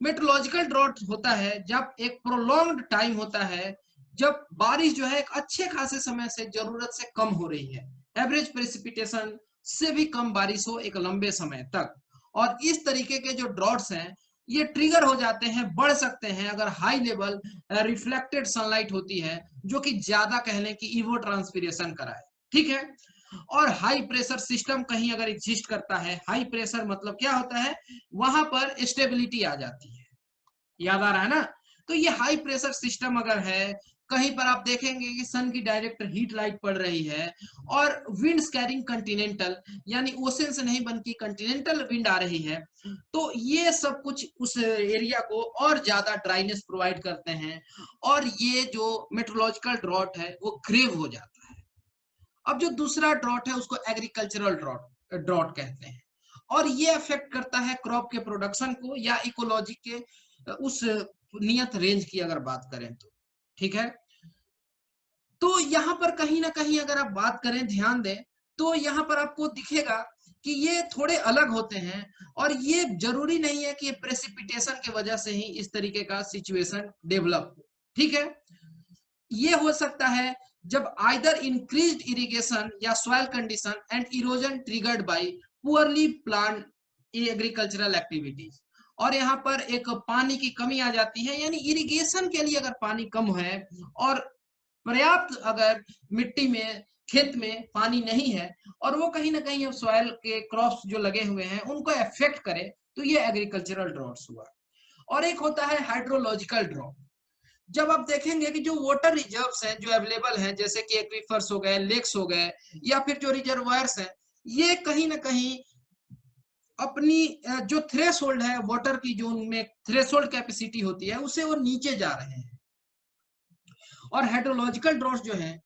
मेट्रोलॉजिकल ड्रॉट होता है जब एक प्रोलॉन्ग्ड टाइम होता है, जब बारिश जो है एक अच्छे खासे समय से जरूरत से कम हो रही है, एवरेज प्रेसिपिटेशन से भी कम बारिश हो एक लंबे समय तक। और इस तरीके के जो ड्रॉट्स हैं ये ट्रिगर हो जाते हैं, बढ़ सकते हैं, अगर हाई लेवल रिफ्लेक्टेड सनलाइट होती है, जो कि ज्यादा कह लें कि इवो ट्रांसपिरेशन कराए। ठीक है। और हाई प्रेशर सिस्टम कहीं अगर एग्जिस्ट करता है, हाई प्रेशर मतलब क्या होता है, वहां पर स्टेबिलिटी आ जाती है। याद आ रहा है ना। तो ये हाई प्रेशर सिस्टम अगर है, कहीं पर आप देखेंगे कि सन की डायरेक्ट हीट लाइट पड़ रही है, और विंड्स कैरिंग कंटिनेंटल, यानी ओशन से नहीं बल्कि कंटिनेंटल विंड आ रही है, तो ये सब कुछ उस एरिया को और ज्यादा ड्राइनेस प्रोवाइड करते हैं, और ये जो मेट्रोलॉजिकल ड्रॉट है वो ग्रेव हो जाता है। अब जो दूसरा ड्रॉट है उसको एग्रीकल्चरल ड्रॉट ड्रॉट कहते हैं, और ये अफेक्ट करता है क्रॉप के प्रोडक्शन को या इकोलॉजी के उस नियत रेंज की अगर बात करें तो। ठीक है। तो यहाँ पर कहीं ना कहीं अगर आप बात करें, ध्यान दें, तो यहाँ पर आपको दिखेगा कि ये थोड़े अलग होते हैं, और ये जरूरी नहीं है कि ये प्रेसिपिटेशन की वजह से ही इस तरीके का सिचुएशन डेवलप हो। ठीक है। ये हो सकता है जब आइदर इंक्रीज्ड इरिगेशन या soil condition and erosion triggered by poorly plan agricultural activities. और यहाँ पर एक पानी की कमी आ जाती है, यानी इरिगेशन के लिए अगर पानी कम है और पर्याप्त अगर मिट्टी में, खेत में पानी नहीं है, और वो कहीं ना कहीं सॉइल के क्रॉप्स जो लगे हुए हैं उनको अफेक्ट करे, तो ये एग्रीकल्चरल ड्रॉट्स हुआ। और एक होता है हाइड्रोलॉजिकल ड्रॉट। जब आप देखेंगे कि जो वाटर रिजर्व्स हैं जो अवेलेबल हैं, जैसे कि एक्वीफर्स हो गए, लेक्स हो गए, या फिर जो रिजर्वायर्स हैं, ये कहीं ना कहीं अपनी जो थ्रेशोल्ड है वाटर की, जो उनमें थ्रेशोल्ड कैपेसिटी होती है, उसे वो नीचे जा रहे हैं। और हाइड्रोलॉजिकल ड्रॉट्स जो है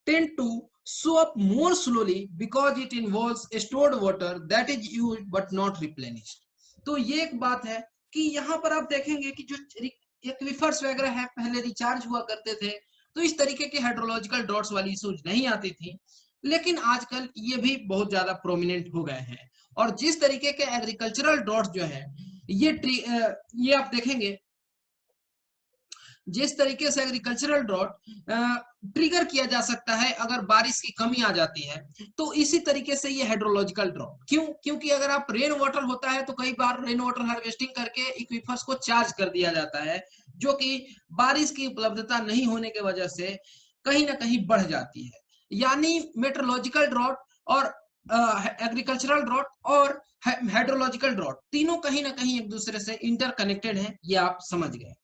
tend to show up more slowly because it involves stored water that is used but not replenished। तो ये एक बात है कि यहाँ पर आप देखेंगे कि जो एक्वीफर्स वगैरह है पहले रिचार्ज हुआ करते थे, तो इस तरीके के हाइड्रोलॉजिकल ड्रॉट्स वाली इश्यूज नहीं आती थी, लेकिन आजकल ये भी बहुत ज्यादा प्रोमिनेंट हो गए हैं। और जिस तरीके के एग्रीकल्चरल ड्रॉट्स जो है, ये आप देखेंगे जिस तरीके से एग्रीकल्चरल ड्रॉट ट्रिगर किया जा सकता है अगर बारिश की कमी आ जाती है, तो इसी तरीके से ये हाइड्रोलॉजिकल ड्रॉट। क्यों? क्योंकि अगर आप रेन वाटर होता है तो कई बार रेन वाटर हार्वेस्टिंग करके इक्विफर्स को चार्ज कर दिया जाता है, जो कि बारिश की उपलब्धता नहीं होने की वजह से कहीं ना कहीं बढ़ जाती है। यानी मेट्रोलॉजिकल ड्रॉट और एग्रीकल्चरल ड्रॉट और हाइड्रोलॉजिकल ड्रॉट तीनों कहीं ना कहीं एक दूसरे से इंटरकनेक्टेड हैं, ये आप समझ गए।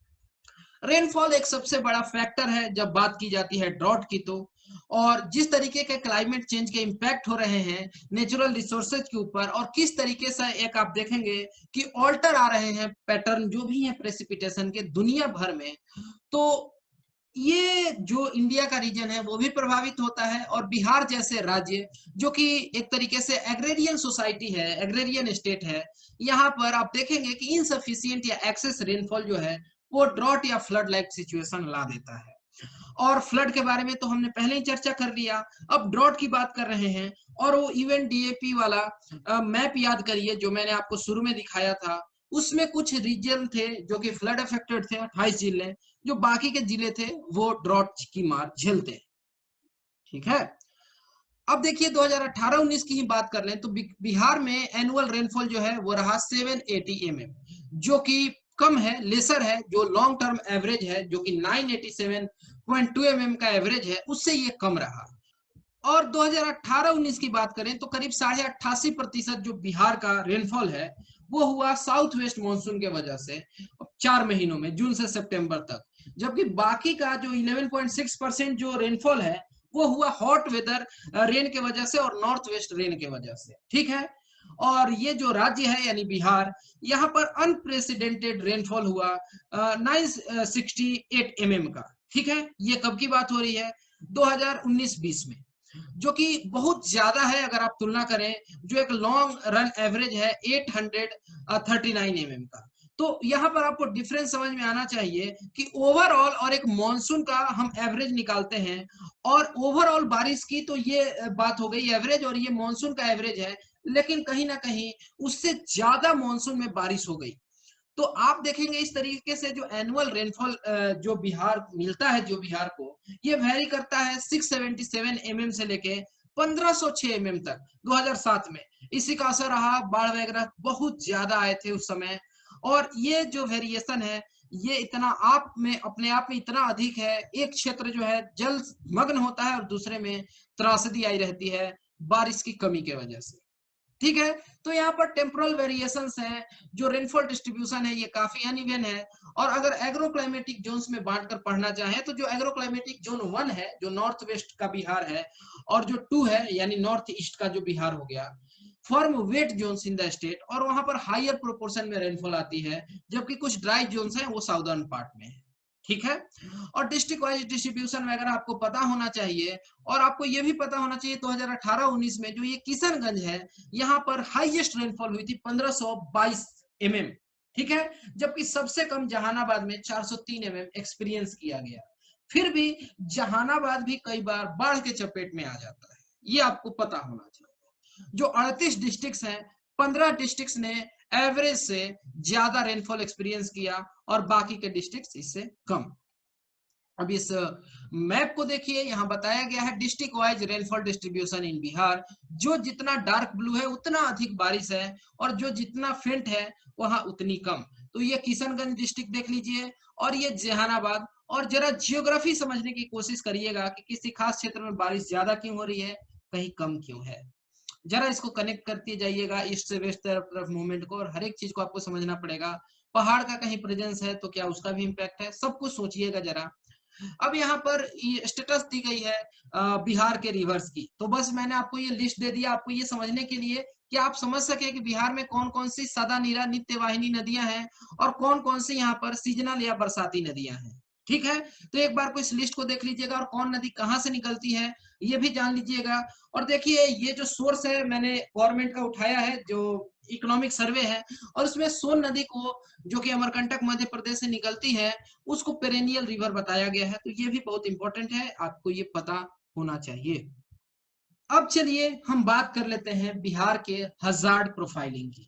रेनफॉल एक सबसे बड़ा फैक्टर है जब बात की जाती है ड्रॉट की तो। और जिस तरीके के क्लाइमेट चेंज के इम्पैक्ट हो रहे हैं नेचुरल रिसोर्सेज के ऊपर, और किस तरीके से एक आप देखेंगे कि ऑल्टर आ रहे हैं पैटर्न जो भी है प्रेसिपिटेशन के दुनिया भर में, तो ये जो इंडिया का रीजन है वो भी प्रभावित होता है। और बिहार जैसे राज्य जो कि एक तरीके से एग्रेरियन सोसाइटी है, एग्रेरियन स्टेट है, यहाँ पर आप देखेंगे कि इनसफिशियंट या एक्सेस रेनफॉल जो है वो ड्रॉट या फ्लड लाइक सिचुएशन ला देता है। और फ्लड के बारे में तो हमने पहले ही चर्चा कर लिया, अब ड्रॉट की बात कर रहे हैं। और वो इवन डीएपी वाला मैप याद करिए जो मैंने आपको शुरू में दिखाया था, उसमें कुछ रीजन थे जो कि फ्लड अफेक्टेड थे, 28 जिले, जो बाकी के जिले थे वो ड्रॉट की मार झेलते हैं। ठीक है, अब देखिए 2018-19 की ही बात कर लें तो बिहार में एनुअल रेनफॉल जो है वो रहा 780 mm, जो कि कम है, लेसर है। जो लॉन्ग टर्म एवरेज है जो कि 987.2 mm का एवरेज है, उससे ये कम रहा। और 2018-19 की बात करें तो करीब 88.5% जो बिहार का रेनफॉल है वो हुआ साउथ वेस्ट मानसून के वजह से 4 महीनों में, जून से सितंबर तक। जबकि बाकी का जो 11.6% जो रेनफॉल है वो हुआ हॉट वेदर रेन के वजह से और नॉर्थ वेस्ट रेन के वजह से। ठीक है, और ये जो राज्य है यानी बिहार, यहाँ पर अनप्रेसिडेंटेड रेनफॉल हुआ 968 mm का। ठीक है, ये कब की बात हो रही है? 2019-20 में, जो कि बहुत ज्यादा है अगर आप तुलना करें जो एक लॉन्ग रन एवरेज है 839 mm का। तो यहाँ पर आपको डिफरेंस समझ में आना चाहिए कि ओवरऑल और एक मॉनसून का हम एवरेज निकालते हैं, और ओवरऑल बारिश की तो ये बात हो गई एवरेज, और ये मॉनसून का एवरेज है, लेकिन कहीं ना कहीं उससे ज्यादा मॉनसून में बारिश हो गई। तो आप देखेंगे इस तरीके से जो एनुअल रेनफॉल जो बिहार मिलता है, जो बिहार को, ये वेरी करता है 677 mm से लेके 1506 mm तक 2007 में। इसी का असर रहा, बाढ़ वगैरह बहुत ज्यादा आए थे उस समय। और ये जो वेरिएशन है ये इतना आप में अपने आप में इतना अधिक है, एक क्षेत्र जो है जल मग्न होता है और दूसरे में त्रासदी आई रहती है बारिश की कमी के वजह से। ठीक है, तो यहाँ पर टेम्पोरल वेरिएशंस हैं, जो रेनफॉल डिस्ट्रीब्यूशन है ये काफी अनइवन है। और अगर एग्रोक्लाइमेटिक जोन्स में बांटकर पढ़ना चाहें तो जो एग्रोक्लाइमेटिक जोन 1 है जो नॉर्थ वेस्ट का बिहार है, और जो 2 है यानी नॉर्थ ईस्ट का जो बिहार हो गया, form wet zones in the state, और वहां पर हायर प्रोपोर्शन में रेनफॉल आती है, जबकि कुछ ड्राई जोन्स हैं वो साउदर्न पार्ट में है। ठीक है, और डिस्ट्रिक्ट वाइज डिस्ट्रीब्यूशन वगैरह आपको पता होना चाहिए। और आपको ये भी पता होना चाहिए 2018-19 में जो ये किशनगंज है, यहाँ पर हाईएस्ट रेनफॉल हुई थी 1522 mm। ठीक है, जबकि सबसे कम जहानाबाद में 403 mm एक्सपीरियंस किया गया। फिर भी जहानाबाद भी कई बार बाढ़ के चपेट में आ जाता है, ये आपको पता होना चाहिए। जो 38 डिस्ट्रिक्ट्स हैं, 15 डिस्ट्रिक्ट्स ने एवरेज से ज्यादा रेनफॉल एक्सपीरियंस किया और बाकी के डिस्ट्रिक्ट्स इससे कम। अब इस मैप को देखिए, यहाँ बताया गया है district wise rainfall distribution in Bihar. जो जितना डार्क ब्लू है उतना अधिक बारिश है, और जो जितना फेंट है वहां उतनी कम। तो ये किशनगंज डिस्ट्रिक्ट देख लीजिए, और ये जहानाबाद। और जरा जियोग्राफी समझने की कोशिश करिएगा कि किसी खास क्षेत्र में बारिश ज्यादा क्यों हो रही है, कहीं कम क्यों है। जरा इसको कनेक्ट करते जाइएगा ईस्ट से वेस्ट तरफ मूवमेंट को, और हर एक चीज को आपको समझना पड़ेगा। पहाड़ का कहीं प्रेजेंस है तो क्या उसका भी इम्पैक्ट है, सब कुछ सोचिएगा जरा। अब यहाँ पर स्टेटस दी गई है बिहार के रिवर्स की, तो बस मैंने आपको ये लिस्ट दे दिया आपको ये समझने के लिए कि आप समझ सके कि बिहार में कौन कौन सी सदा नीरा नित्य वाहिनी नदियां हैं, और कौन कौन सी यहाँ पर सीजनल या बरसाती नदियां हैं। ठीक है, तो एक बार को इस लिस्ट को देख लीजिएगा, और कौन नदी कहाँ से निकलती है ये भी जान लीजिएगा। और देखिए ये जो सोर्स है मैंने गवर्नमेंट का उठाया है, जो इकोनॉमिक सर्वे है, और उसमें सोन नदी को जो कि अमरकंटक मध्य प्रदेश से निकलती है उसको पेरेनियल रिवर बताया गया है। तो ये भी बहुत इंपॉर्टेंट है, आपको ये पता होना चाहिए। अब चलिए हम बात कर लेते हैं बिहार के हजार्ड प्रोफाइलिंग की।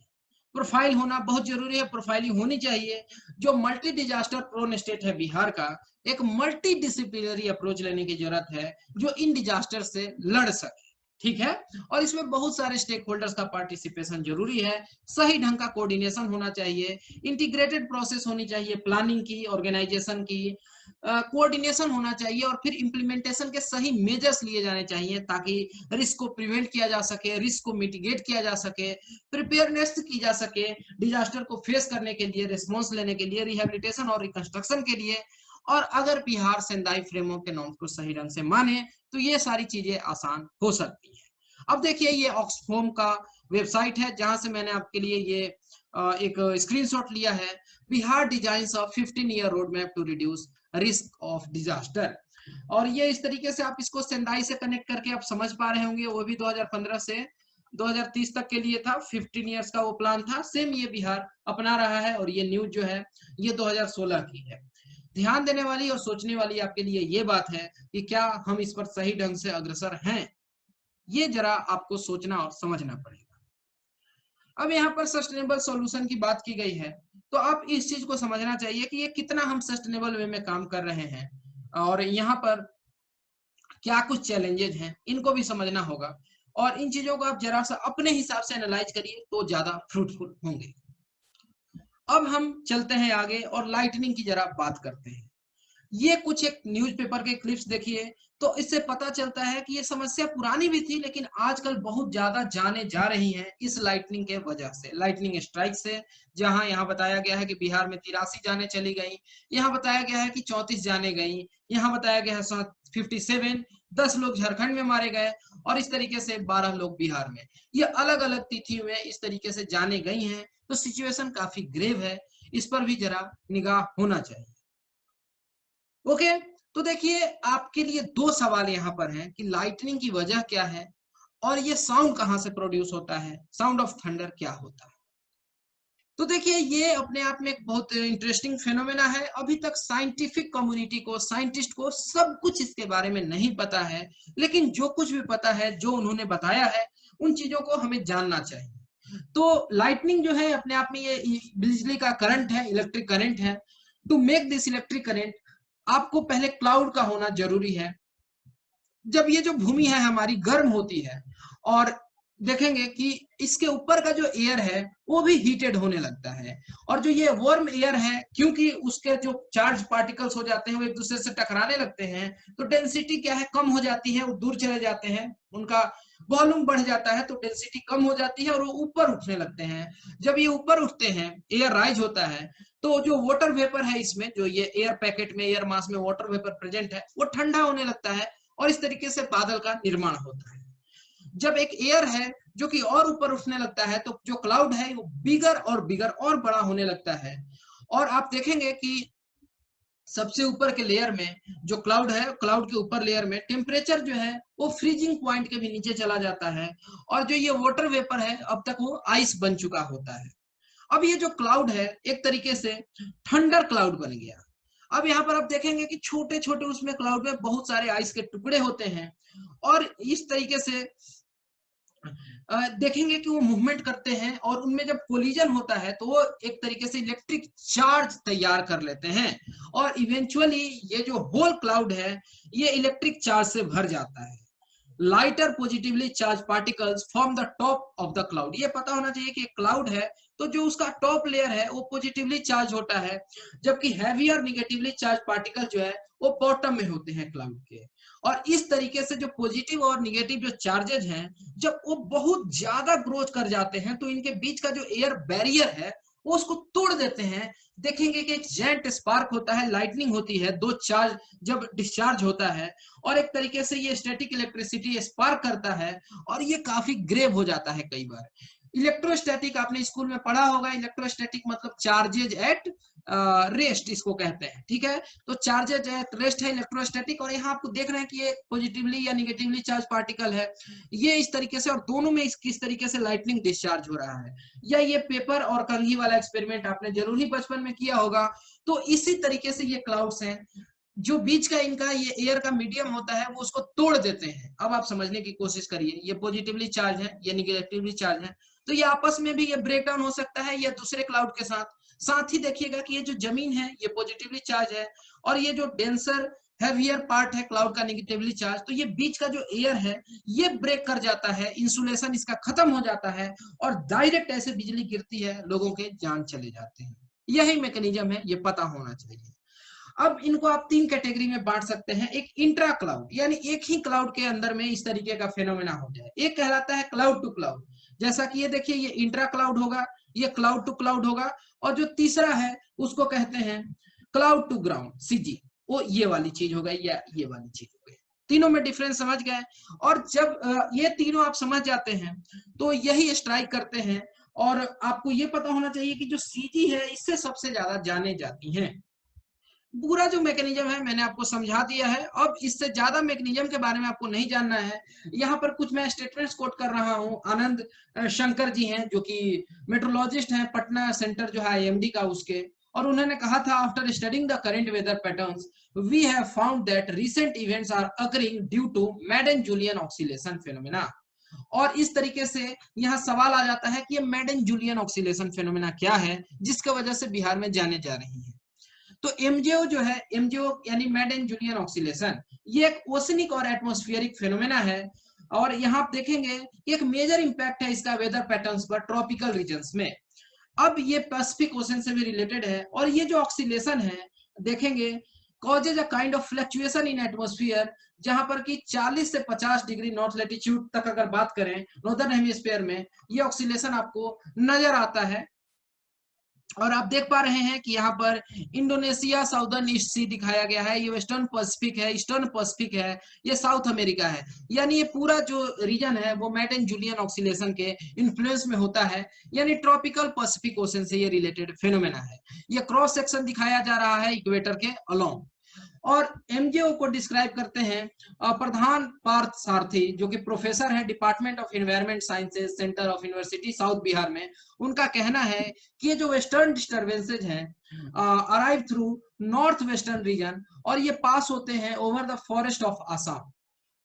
प्रोफाइल होना बहुत जरूरी है, प्रोफाइलिंग होनी चाहिए। जो मल्टी डिजास्टर प्रोन स्टेट है बिहार का, एक मल्टी डिसिप्लिनरी अप्रोच लेने की जरूरत है जो इन डिजास्टर से लड़ सके, ठीक है। और इसमें बहुत सारे स्टेक होल्डर्स का पार्टिसिपेशन जरूरी है, सही ढंग का कोऑर्डिनेशन होना चाहिए, इंटीग्रेटेड प्रोसेस होनी चाहिए, प्लानिंग की, ऑर्गेनाइजेशन की, कोऑर्डिनेशन होना चाहिए, और फिर इम्प्लीमेंटेशन के सही मेजर्स लिए जाने चाहिए ताकि रिस्क को प्रिवेंट किया जा सके, रिस्क को मिटिगेट किया जा सके, प्रिपेयरनेस की जा सके डिजास्टर को फेस करने के लिए, रिस्पॉन्स लेने के लिए, रिहेबिलिटेशन और रिकंस्ट्रक्शन के लिए। और अगर बिहार सेंदाई फ्रेमवर्क के नॉर्म्स को सही ढंग से माने तो ये सारी चीजें आसान हो सकती है। अब देखिए ये ऑक्सफोम का वेबसाइट है जहां से मैंने आपके लिए ये एक स्क्रीनशॉट लिया है, Bihar designs of 15 year road map to reduce risk of disaster. और ये इस तरीके से आप इसको सेंदाई से कनेक्ट करके आप समझ पा रहे होंगे, वो भी 2015 से 2030 तक के लिए था, 15 इयर्स का वो प्लान था। सेम ये बिहार अपना रहा है, और ये न्यूज जो है ये 2016 की है। ध्यान देने वाली और सोचने वाली आपके लिए ये बात है कि क्या हम इस पर सही ढंग से अग्रसर हैं, ये जरा आपको सोचना और समझना पड़ेगा। अब यहाँ पर सस्टेनेबल सॉल्यूशन की बात की गई है, तो आप इस चीज को समझना चाहिए कि ये कितना हम सस्टेनेबल वे में काम कर रहे हैं, और यहाँ पर क्या कुछ चैलेंजेस हैं, इनको भी समझना होगा। और इन चीजों को आप जरा सा अपने हिसाब से एनालाइज करिए तो ज्यादा फ्रूटफुल होंगे। अब हम चलते हैं आगे और लाइटनिंग की जरा बात करते हैं। ये कुछ एक न्यूज़पेपर के क्लिप्स देखिए, तो इससे पता चलता है कि ये समस्या पुरानी भी थी लेकिन आजकल बहुत ज्यादा जाने जा रही है इस लाइटनिंग के वजह से, लाइटनिंग स्ट्राइक से। जहां यहाँ बताया गया है कि बिहार में 83 जाने चली गई, यहाँ बताया गया है कि 34 जाने गई, यहाँ बताया गया है 57, 10 लोग झारखंड में मारे गए, और इस तरीके से 12 लोग बिहार में। ये अलग अलग तिथियों में इस तरीके से जाने गई हैं, तो सिचुएशन काफी ग्रेव है, इस पर भी जरा निगाह होना चाहिए। ओके, तो देखिए आपके लिए दो सवाल यहाँ पर हैं कि लाइटनिंग की वजह क्या है, और ये साउंड कहाँ से प्रोड्यूस होता है, साउंड ऑफ थंडर क्या होता है। तो देखिए ये अपने आप में एक बहुत इंटरेस्टिंग फेनोमेना है। अभी तक साइंटिफिक कम्युनिटी को, साइंटिस्ट को सब कुछ इसके बारे में नहीं पता है, लेकिन जो कुछ भी पता है, जो उन्होंने बताया है, उन चीजों को हमें जानना चाहिए। तो लाइटनिंग जो है अपने आप में ये बिजली का करंट है, इलेक्ट्रिक करंट है। To make this electric current आपको पहले क्लाउड का होना जरूरी है। जब ये जो भूमि है हमारी गर्म होती है, और देखेंगे कि इसके ऊपर का जो एयर है वो भी हीटेड होने लगता है, और जो ये वार्म एयर है क्योंकि उसके जो चार्ज पार्टिकल्स हो जाते हैं वो एक दूसरे से टकराने लगते हैं, तो डेंसिटी क्या है, कम हो जाती है, वो दूर चले जाते हैं, उनका वॉल्यूम बढ़ जाता है, तो डेंसिटी कम हो जाती है और वो ऊपर उठने लगते हैं। जब ये ऊपर उठते हैं, एयर राइज होता है, तो जो वाटर वेपर है इसमें, जो ये एयर पैकेट में, एयर मास में वाटर वेपर प्रेजेंट है, वो ठंडा होने लगता है, और इस तरीके से बादल का निर्माण होता है। जब एक एयर है जो कि और ऊपर उठने लगता है, तो जो क्लाउड है वो बिगर और बिगर और बड़ा होने लगता है, और आप देखेंगे कि सबसे ऊपर के लेयर में जो क्लाउड है, क्लाउड के ऊपर लेयर में टेम्परेचर जो है वो फ्रीजिंग पॉइंट के भी नीचे चला जाता है, और जो ये वाटर वेपर है अब तक वो आइस बन चुका होता है। अब ये जो क्लाउड है एक तरीके से थंडर क्लाउड बन गया। अब यहाँ पर आप देखेंगे कि छोटे छोटे उसमें क्लाउड में बहुत सारे आइस के टुकड़े होते हैं, और इस तरीके से देखेंगे कि वो मूवमेंट करते हैं, और उनमें जब कोलिजन होता है तो वो एक तरीके से इलेक्ट्रिक चार्ज तैयार कर लेते हैं, और इवेंचुअली ये जो होल क्लाउड है ये इलेक्ट्रिक चार्ज से भर जाता है। Lighter positively charge particles form the top of the cloud. ये पता होना चाहिए कि क्लाउड है तो जो उसका टॉप लेयर है वो पॉजिटिवली चार्ज होता है, जबकि हैवी और निगेटिवली चार्ज पार्टिकल जो है वो बॉटम में होते हैं क्लाउड के। और इस तरीके से जो पॉजिटिव और निगेटिव जो चार्जेज हैं, जब वो बहुत ज्यादा ग्रोथ कर जाते हैं तो इनके बीच का जो एयर बैरियर है वो उसको तोड़ देते हैं। देखेंगे कि एक जेट स्पार्क होता है, लाइटनिंग होती है, दो चार्ज जब डिस्चार्ज होता है, और एक तरीके से ये स्टैटिक इलेक्ट्रिसिटी स्पार्क करता है, और ये काफी ग्रेव हो जाता है कई बार। इलेक्ट्रोस्टैटिक आपने स्कूल में पढ़ा होगा, इलेक्ट्रोस्टैटिक मतलब चार्जेज एट रेस्ट इसको कहते हैं, ठीक है। तो चार्जेज एट रेस्ट है इलेक्ट्रोस्टैटिक, और यहाँ आपको देख रहे हैं कि ये पॉजिटिवली या निगेटिवली चार्ज पार्टिकल है, ये इस तरीके से, और दोनों में किस तरीके से लाइटनिंग डिस्चार्ज हो रहा है। या ये पेपर और कंघी वाला एक्सपेरिमेंट आपने जरूर ही बचपन में किया होगा। तो इसी तरीके से ये क्लाउड्स हैं, जो बीच का इनका ये एयर का मीडियम होता है वो उसको तोड़ देते हैं। अब आप समझने की कोशिश करिए, ये पॉजिटिवली चार्ज है, ये निगेटिवली चार्ज है, तो ये आपस में भी ये ब्रेक डाउन हो सकता है या दूसरे क्लाउड के साथ ही देखिएगा कि ये जो जमीन है ये पॉजिटिवली चार्ज है और ये जो डेंसर हैवियर पार्ट है क्लाउड का नेगेटिवली चार्ज, तो ये बीच का जो एयर है ये ब्रेक कर जाता है, इंसुलेशन इसका खत्म हो जाता है और डायरेक्ट ऐसे बिजली गिरती है, लोगों के जान चले जाते हैं। यही मैकेनिज्म है, ये पता होना चाहिए। अब इनको आप 3 कैटेगरी में बांट सकते हैं। एक इंट्रा क्लाउड, यानी एक ही क्लाउड के अंदर में इस तरीके का फेनोमेना हो जाए। एक कहलाता है क्लाउड टू क्लाउड, जैसा कि ये देखिए ये इंट्रा क्लाउड होगा, ये क्लाउड टू क्लाउड होगा, और जो तीसरा है उसको कहते हैं क्लाउड टू ग्राउंड, सीजी। वो ये वाली चीज हो गई या ये वाली चीज हो गई। तीनों में डिफरेंस समझ गए। और जब ये तीनों आप समझ जाते हैं तो यही स्ट्राइक करते हैं। और आपको ये पता होना चाहिए कि जो सीजी है इससे सबसे ज्यादा जाने जाती हैं। पूरा जो मैकेनिज्म है मैंने आपको समझा दिया है। अब इससे ज्यादा मैकेनिज्म के बारे में आपको नहीं जानना है। यहाँ पर कुछ मैं स्टेटमेंट्स कोट कर रहा हूँ। आनंद शंकर जी हैं जो कि मेट्रोलॉजिस्ट हैं, पटना सेंटर जो है आईएमडी का उसके, और उन्होंने कहा था after studying the current weather patterns we have found that recent events are occurring due to Madden Julian oscillation phenomena. और इस तरीके से यहाँ सवाल आ जाता है कि ये मैडन जूलियन ऑक्सीलेशन फेनोमेना क्या है जिसकी वजह से बिहार में जाने जा रही है। तो एमजेओ जो है, एमजेओ यानी मैडन जूलियन ऑक्सीलेशन, ये एक ओशनिक और एटमॉस्फेरिक फेनोमेना है। और यहाँ आप देखेंगे एक मेजर इंपैक्ट है इसका वेदर पैटर्न्स पर ट्रॉपिकल रीजन्स में। अब ये पैसिफिक ओशन से भी रिलेटेड है। और ये जो ऑक्सीलेशन है देखेंगे causes a kind of fluctuation in atmosphere, जहां पर कि 40 से 50 डिग्री नॉर्थ लैटिट्यूड तक अगर बात करें नॉर्दर्न हेमिस्फीयर में, ये ऑक्सीलेशन आपको नजर आता है। और आप देख पा रहे हैं कि यहाँ पर इंडोनेशिया साउदर्न ईस्ट सी दिखाया गया है, ये वेस्टर्न पैसिफिक है, ईस्टर्न पैसिफिक है, ये साउथ अमेरिका है। यानी ये पूरा जो रीजन है वो मैडन जूलियन ऑक्सीलेशन के इन्फ्लुएंस में होता है, यानी ट्रॉपिकल पैसिफिक ओशन से ये रिलेटेड फेनोमेना है। ये क्रॉस सेक्शन दिखाया जा रहा है इक्वेटर के अलोंग। और एमजेओ को डिस्क्राइब करते हैं प्रधान पार्थ सारथी, जो कि प्रोफेसर है department of environment sciences, centre of university south Bihar में। उनका कहना है कि ये जो वेस्टर्न डिस्टर्बेंसेज हैं arrive through north western region और ये पास होते हैं over the forest of Assam,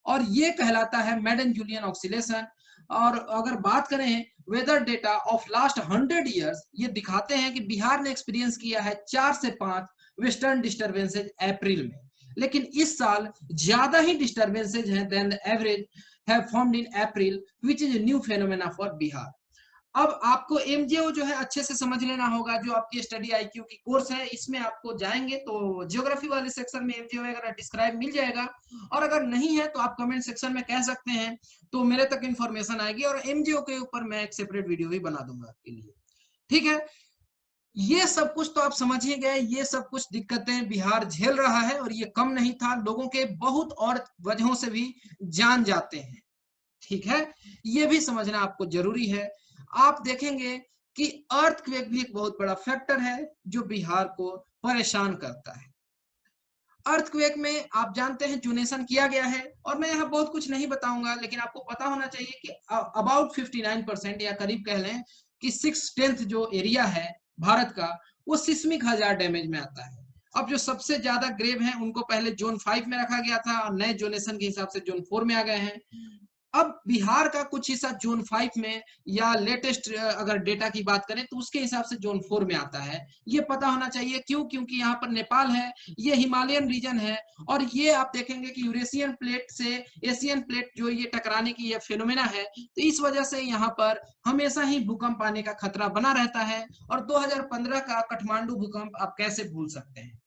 और ये कहलाता है मैडन जूलियन ऑक्सीलेशन। और अगर बात करें weather data of last 100 years, ये दिखाते हैं कि बिहार ने एक्सपीरियंस किया है 4 से 5 वेस्टर्न डिस्टर्बेंसेज अप्रैल में, लेकिन इस साल ज्यादा ही डिस्टर्बेंसेज हैं than the average have formed in April, which is a new phenomena for Bihar. अब आपको एमजेओ जो है अच्छे से समझ लेना होगा। जो आपकी स्टडी आईक्यू की कोर्स है इसमें आपको जाएंगे तो ज्योग्राफी वाले सेक्शन में एमजेओ वगैरह डिस्क्राइब मिल जाएगा, और अगर नहीं है तो आप कमेंट सेक्शन में कह सकते हैं तो मेरे तक इंफॉर्मेशन आएगी और एमजेओ के ऊपर मैं एक सेपरेट वीडियो भी बना दूंगा आपके लिए। ठीक है, ये सब कुछ तो आप समझ ही गए। ये सब कुछ दिक्कतें बिहार झेल रहा है और ये कम नहीं था, लोगों के बहुत और वजहों से भी जान जाते हैं। ठीक है, ये भी समझना आपको जरूरी है। आप देखेंगे कि अर्थक्वेक भी एक बहुत बड़ा फैक्टर है जो बिहार को परेशान करता है। अर्थक्वेक में आप जानते हैं जोनेशन किया गया है, और मैं यहाँ बहुत कुछ नहीं बताऊंगा, लेकिन आपको पता होना चाहिए कि अबाउट 59% या करीब कह लें कि 6/10 जो एरिया है भारत का वो सिस्मिक हजार डैमेज में आता है। अब जो सबसे ज्यादा ग्रेव हैं उनको पहले जोन 5 में रखा गया था और नए जोनेशन के हिसाब से जोन 4 में आ गए हैं। अब बिहार का कुछ हिस्सा जोन 5 में या लेटेस्ट अगर डेटा की बात करें तो उसके हिसाब से जोन 4 में आता है। ये पता होना चाहिए क्यों, क्योंकि यहाँ पर नेपाल है, ये हिमालयन रीजन है, और ये आप देखेंगे कि यूरेशियन प्लेट से एशियन प्लेट जो ये टकराने की ये फिनोमेना है, तो इस वजह से यहाँ पर हमेशा ही भूकंप आने का खतरा बना रहता है। और 2015 का काठमांडू भूकंप आप कैसे भूल सकते हैं।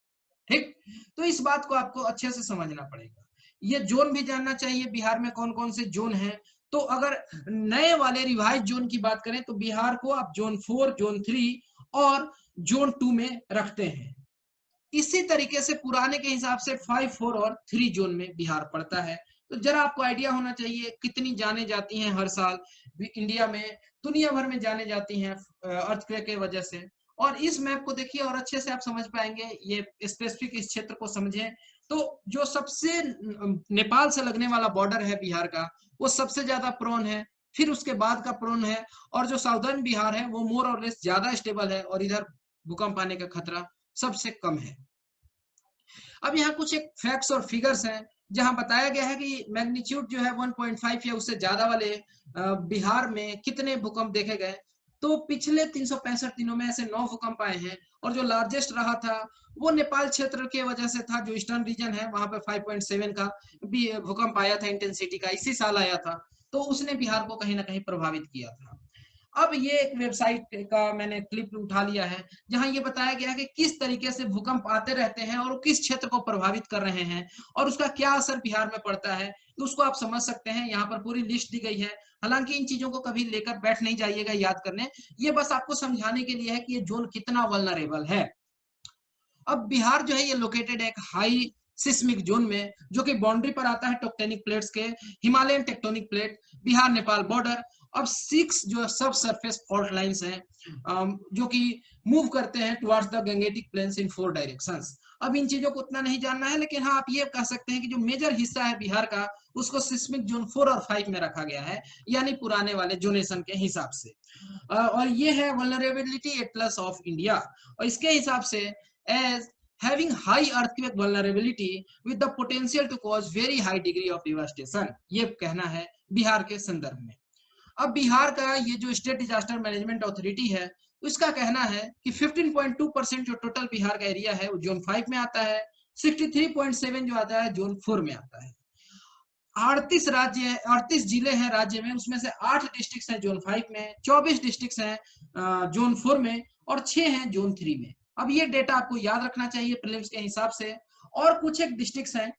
ठीक, तो इस बात को आपको अच्छे से समझना पड़ेगा। ये जोन भी जानना चाहिए बिहार में कौन कौन से जोन हैं। तो अगर नए वाले रिवाइज जोन की बात करें तो बिहार को आप जोन 4, जोन 3 और जोन 2 में रखते हैं। इसी तरीके से पुराने के हिसाब से 5, 4 और 3 जोन में बिहार पड़ता है। तो जरा आपको आइडिया होना चाहिए कितनी जाने जाती हैं हर साल इंडिया में, दुनिया भर में जाने जाती हैं अर्थक्वेक के वजह से। और इस मैप को देखिए और अच्छे से आप समझ पाएंगे, ये स्पेसिफिक इस क्षेत्र को समझें। तो जो सबसे नेपाल से लगने वाला बॉर्डर है बिहार का वो सबसे ज्यादा प्रोन है, फिर उसके बाद का प्रोन है, और जो साउदर्न बिहार है वो मोर और लेस ज्यादा स्टेबल है, और इधर भूकंप आने का खतरा सबसे कम है। अब यहाँ कुछ एक फैक्ट्स और फिगर्स हैं जहां बताया गया है कि मैग्नीट्यूड जो है 1.5 या उससे ज्यादा वाले बिहार में कितने भूकंप देखे गए। तो पिछले 365 दिनों में ऐसे 9 भूकंप आए हैं, और जो लार्जेस्ट रहा था वो नेपाल क्षेत्र के वजह से था, जो ईस्टर्न रीजन है वहां पे 5.7 का भी भूकंप आया था, इंटेंसिटी का इसी साल आया था। तो उसने बिहार को कहीं ना कहीं प्रभावित किया था। अब ये एक वेबसाइट का मैंने क्लिप उठा लिया है, जहां ये बताया गया है कि किस तरीके से भूकंप आते रहते हैं और किस क्षेत्र को प्रभावित कर रहे हैं और उसका क्या असर बिहार में पड़ता है, तो उसको आप समझ सकते हैं। यहाँ पर पूरी लिस्ट दी गई है। हालांकि इन चीजों को कभी लेकर बैठ नहीं जाइएगा याद करने, ये बस आपको समझाने के लिए है कि ये जोन कितना वल्नरेबल है। अब बिहार जो है ये लोकेटेड है एक हाई सिस्मिक जोन में, जो कि बाउंड्री पर आता है टेक्टोनिक प्लेट्स के, Himalayan tectonic plate, Bihar Nepal border. अब 6 जो सब सरफेस फॉल्ट लाइंस हैं, जो कि मूव करते हैं towards the Gangetic planes in 4 directions. अब इन चीजों को उतना नहीं जानना है, लेकिन हाँ आप ये कह सकते हैं कि जो मेजर हिस्सा है बिहार का, उसको सिस्मिक जोन 4 और 5 में रखा गया है, यानी पुराने वाले जोनेशन के हिसाब से। और ये है वल्नरेबिलिटी एटलस ऑफ इंडिया, और इसके हिसाब से as having high earthquake vulnerability with the potential to cause very high degree of devastation, ये कहना है बिहार के संदर्भ में। अब बिहार का ये जो स्टेट डिजास्टर मैनेजमेंट अथॉरिटी है, उसका कहना है कि 15.2% जो टोटल बिहार का एरिया है वो जोन 5 में आता है, 63.7 जो आता है जोन 4 में आता है। 38 जिले हैं राज्य में, उसमें से 8 डिस्ट्रिक्ट हैं जोन 5 में, 24 डिस्ट्रिक्ट हैं जोन 4 में, और 6 हैं जोन 3 में। अब ये डेटा आपको याद रखना चाहिए प्रीलिम्स के हिसाब से। और कुछ एक डिस्ट्रिक्ट हैं,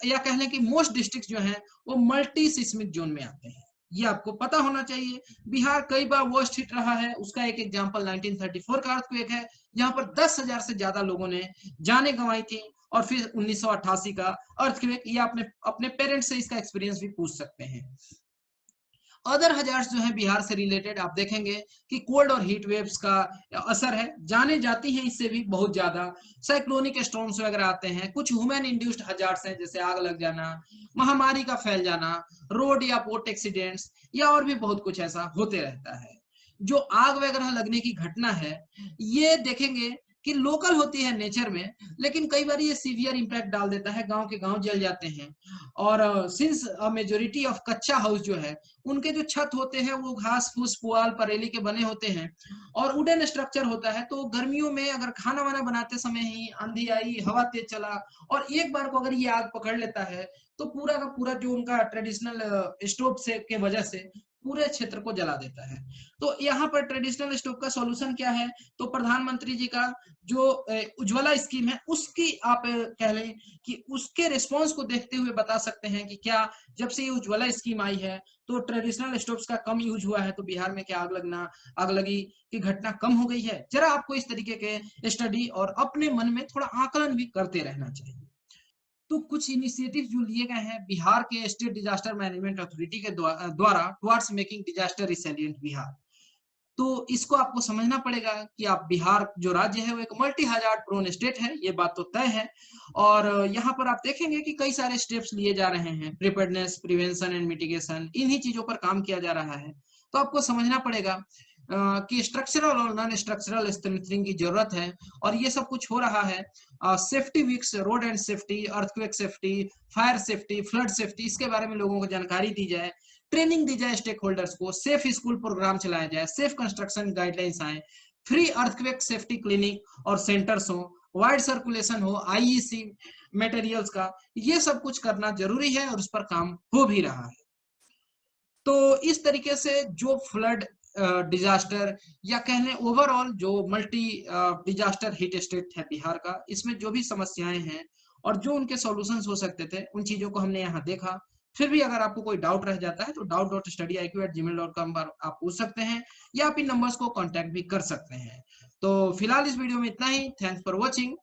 या कह लें कि मोस्ट डिस्ट्रिक्ट जो हैं वो मल्टी सिस्मिक जोन में आते हैं, ये आपको पता होना चाहिए। बिहार कई बार वर्स्ट हिट रहा है, उसका एक एग्जांपल 1934 का अर्थक्वेक है, जहां पर 10,000 से ज्यादा लोगों ने जाने गंवाई थी। और फिर 1988 का अर्थक्वेक, ये अपने अपने पेरेंट्स से इसका एक्सपीरियंस भी पूछ सकते हैं। अदर हजार्ड्स जो है बिहार से रिलेटेड, आप देखेंगे कि कोल्ड और हीट वेव्स का असर है, जाने जाती हैं इससे भी बहुत ज्यादा। साइक्लोनिक स्टॉर्म्स वगैरह आते हैं, कुछ ह्यूमन इंड्यूस्ड हजार्ड्स हैं, जैसे आग लग जाना, महामारी का फैल जाना, रोड या पोर्ट एक्सीडेंट्स, या और भी बहुत कुछ ऐसा होते रहता है। जो आग वगैरह लगने की घटना है, ये देखेंगे कि लोकल होती है नेचर में, लेकिन कई बार ये सीवियर इंपैक्ट डाल देता है, गांव के गांव जल जाते हैं। और सिंस मेजोरिटी ऑफ कच्चा हाउस जो है, उनके जो छत होते हैं वो घास फूस पुआल परेली के बने होते हैं, और वुडन स्ट्रक्चर होता है, तो गर्मियों में अगर खाना वाना बनाते समय ही आंधी आई, हवा तेज चला, और एक बार को अगर ये आग पकड़ लेता है, तो पूरा का पूरा जो उनका ट्रेडिशनल स्टोव से के वजह से पूरे क्षेत्र को जला देता है। तो यहाँ पर ट्रेडिशनल स्टोव का सॉल्यूशन क्या है, तो प्रधानमंत्री जी का जो उज्ज्वला स्कीम है, उसकी आप कह लें कि उसके रिस्पॉन्स को देखते हुए बता सकते हैं कि क्या जब से ये उज्ज्वला स्कीम आई है तो ट्रेडिशनल स्टोव्स का कम यूज हुआ है, तो बिहार में क्या आग लगी की घटना कम हो गई है। जरा आपको इस तरीके के स्टडी और अपने मन में थोड़ा आकलन भी करते रहना चाहिए। तो कुछ इनिशिएटिव जो लिए गए हैं बिहार के स्टेट डिजास्टर मैनेजमेंट अथॉरिटी के द्वारा towards making disaster resilient Bihar, तो इसको आपको समझना पड़ेगा कि आप बिहार जो राज्य है वो एक मल्टी हजार्ड प्रोन स्टेट है, ये बात तो तय है। और यहाँ पर आप देखेंगे कि कई सारे स्टेप्स लिए जा रहे हैं, प्रिपेयर्डनेस, प्रिवेंशन एंड मिटिगेशन, इन्हीं चीजों पर काम किया जा रहा है। तो आपको समझना पड़ेगा कि स्ट्रक्चरल और नॉन स्ट्रक्चरल स्ट्रेंथनिंग की जरूरत है, और ये सब कुछ हो रहा है। Safety weeks, road and safety, earthquake safety, fire safety, flood safety, इसके बारे में लोगों को जानकारी दी जाए, ट्रेनिंग दी जाए स्टेक होल्डर्स को, सेफ स्कूल प्रोग्राम चलाया जाए, सेफ कंस्ट्रक्शन गाइडलाइंस आए, फ्री अर्थक्वेक सेफ्टी क्लिनिक और सेंटर्स हो, वाइड सर्कुलेशन हो आईईसी मटेरियल्स का, ये सब कुछ करना जरूरी है और उस पर काम हो भी रहा है। तो इस तरीके से जो फ्लड डिजास्टर, या कहने ओवरऑल जो मल्टी डिजास्टर हिट स्टेट है बिहार का, इसमें जो भी समस्याएं हैं और जो उनके सॉल्यूशंस हो सकते थे, उन चीजों को हमने यहाँ देखा। फिर भी अगर आपको कोई डाउट रह जाता है तो doubt.studyiq@gmail.com पर आप पूछ सकते हैं, या आप इन नंबर्स को कांटेक्ट भी कर सकते हैं। तो फिलहाल इस वीडियो में इतना ही। Thanks for watching.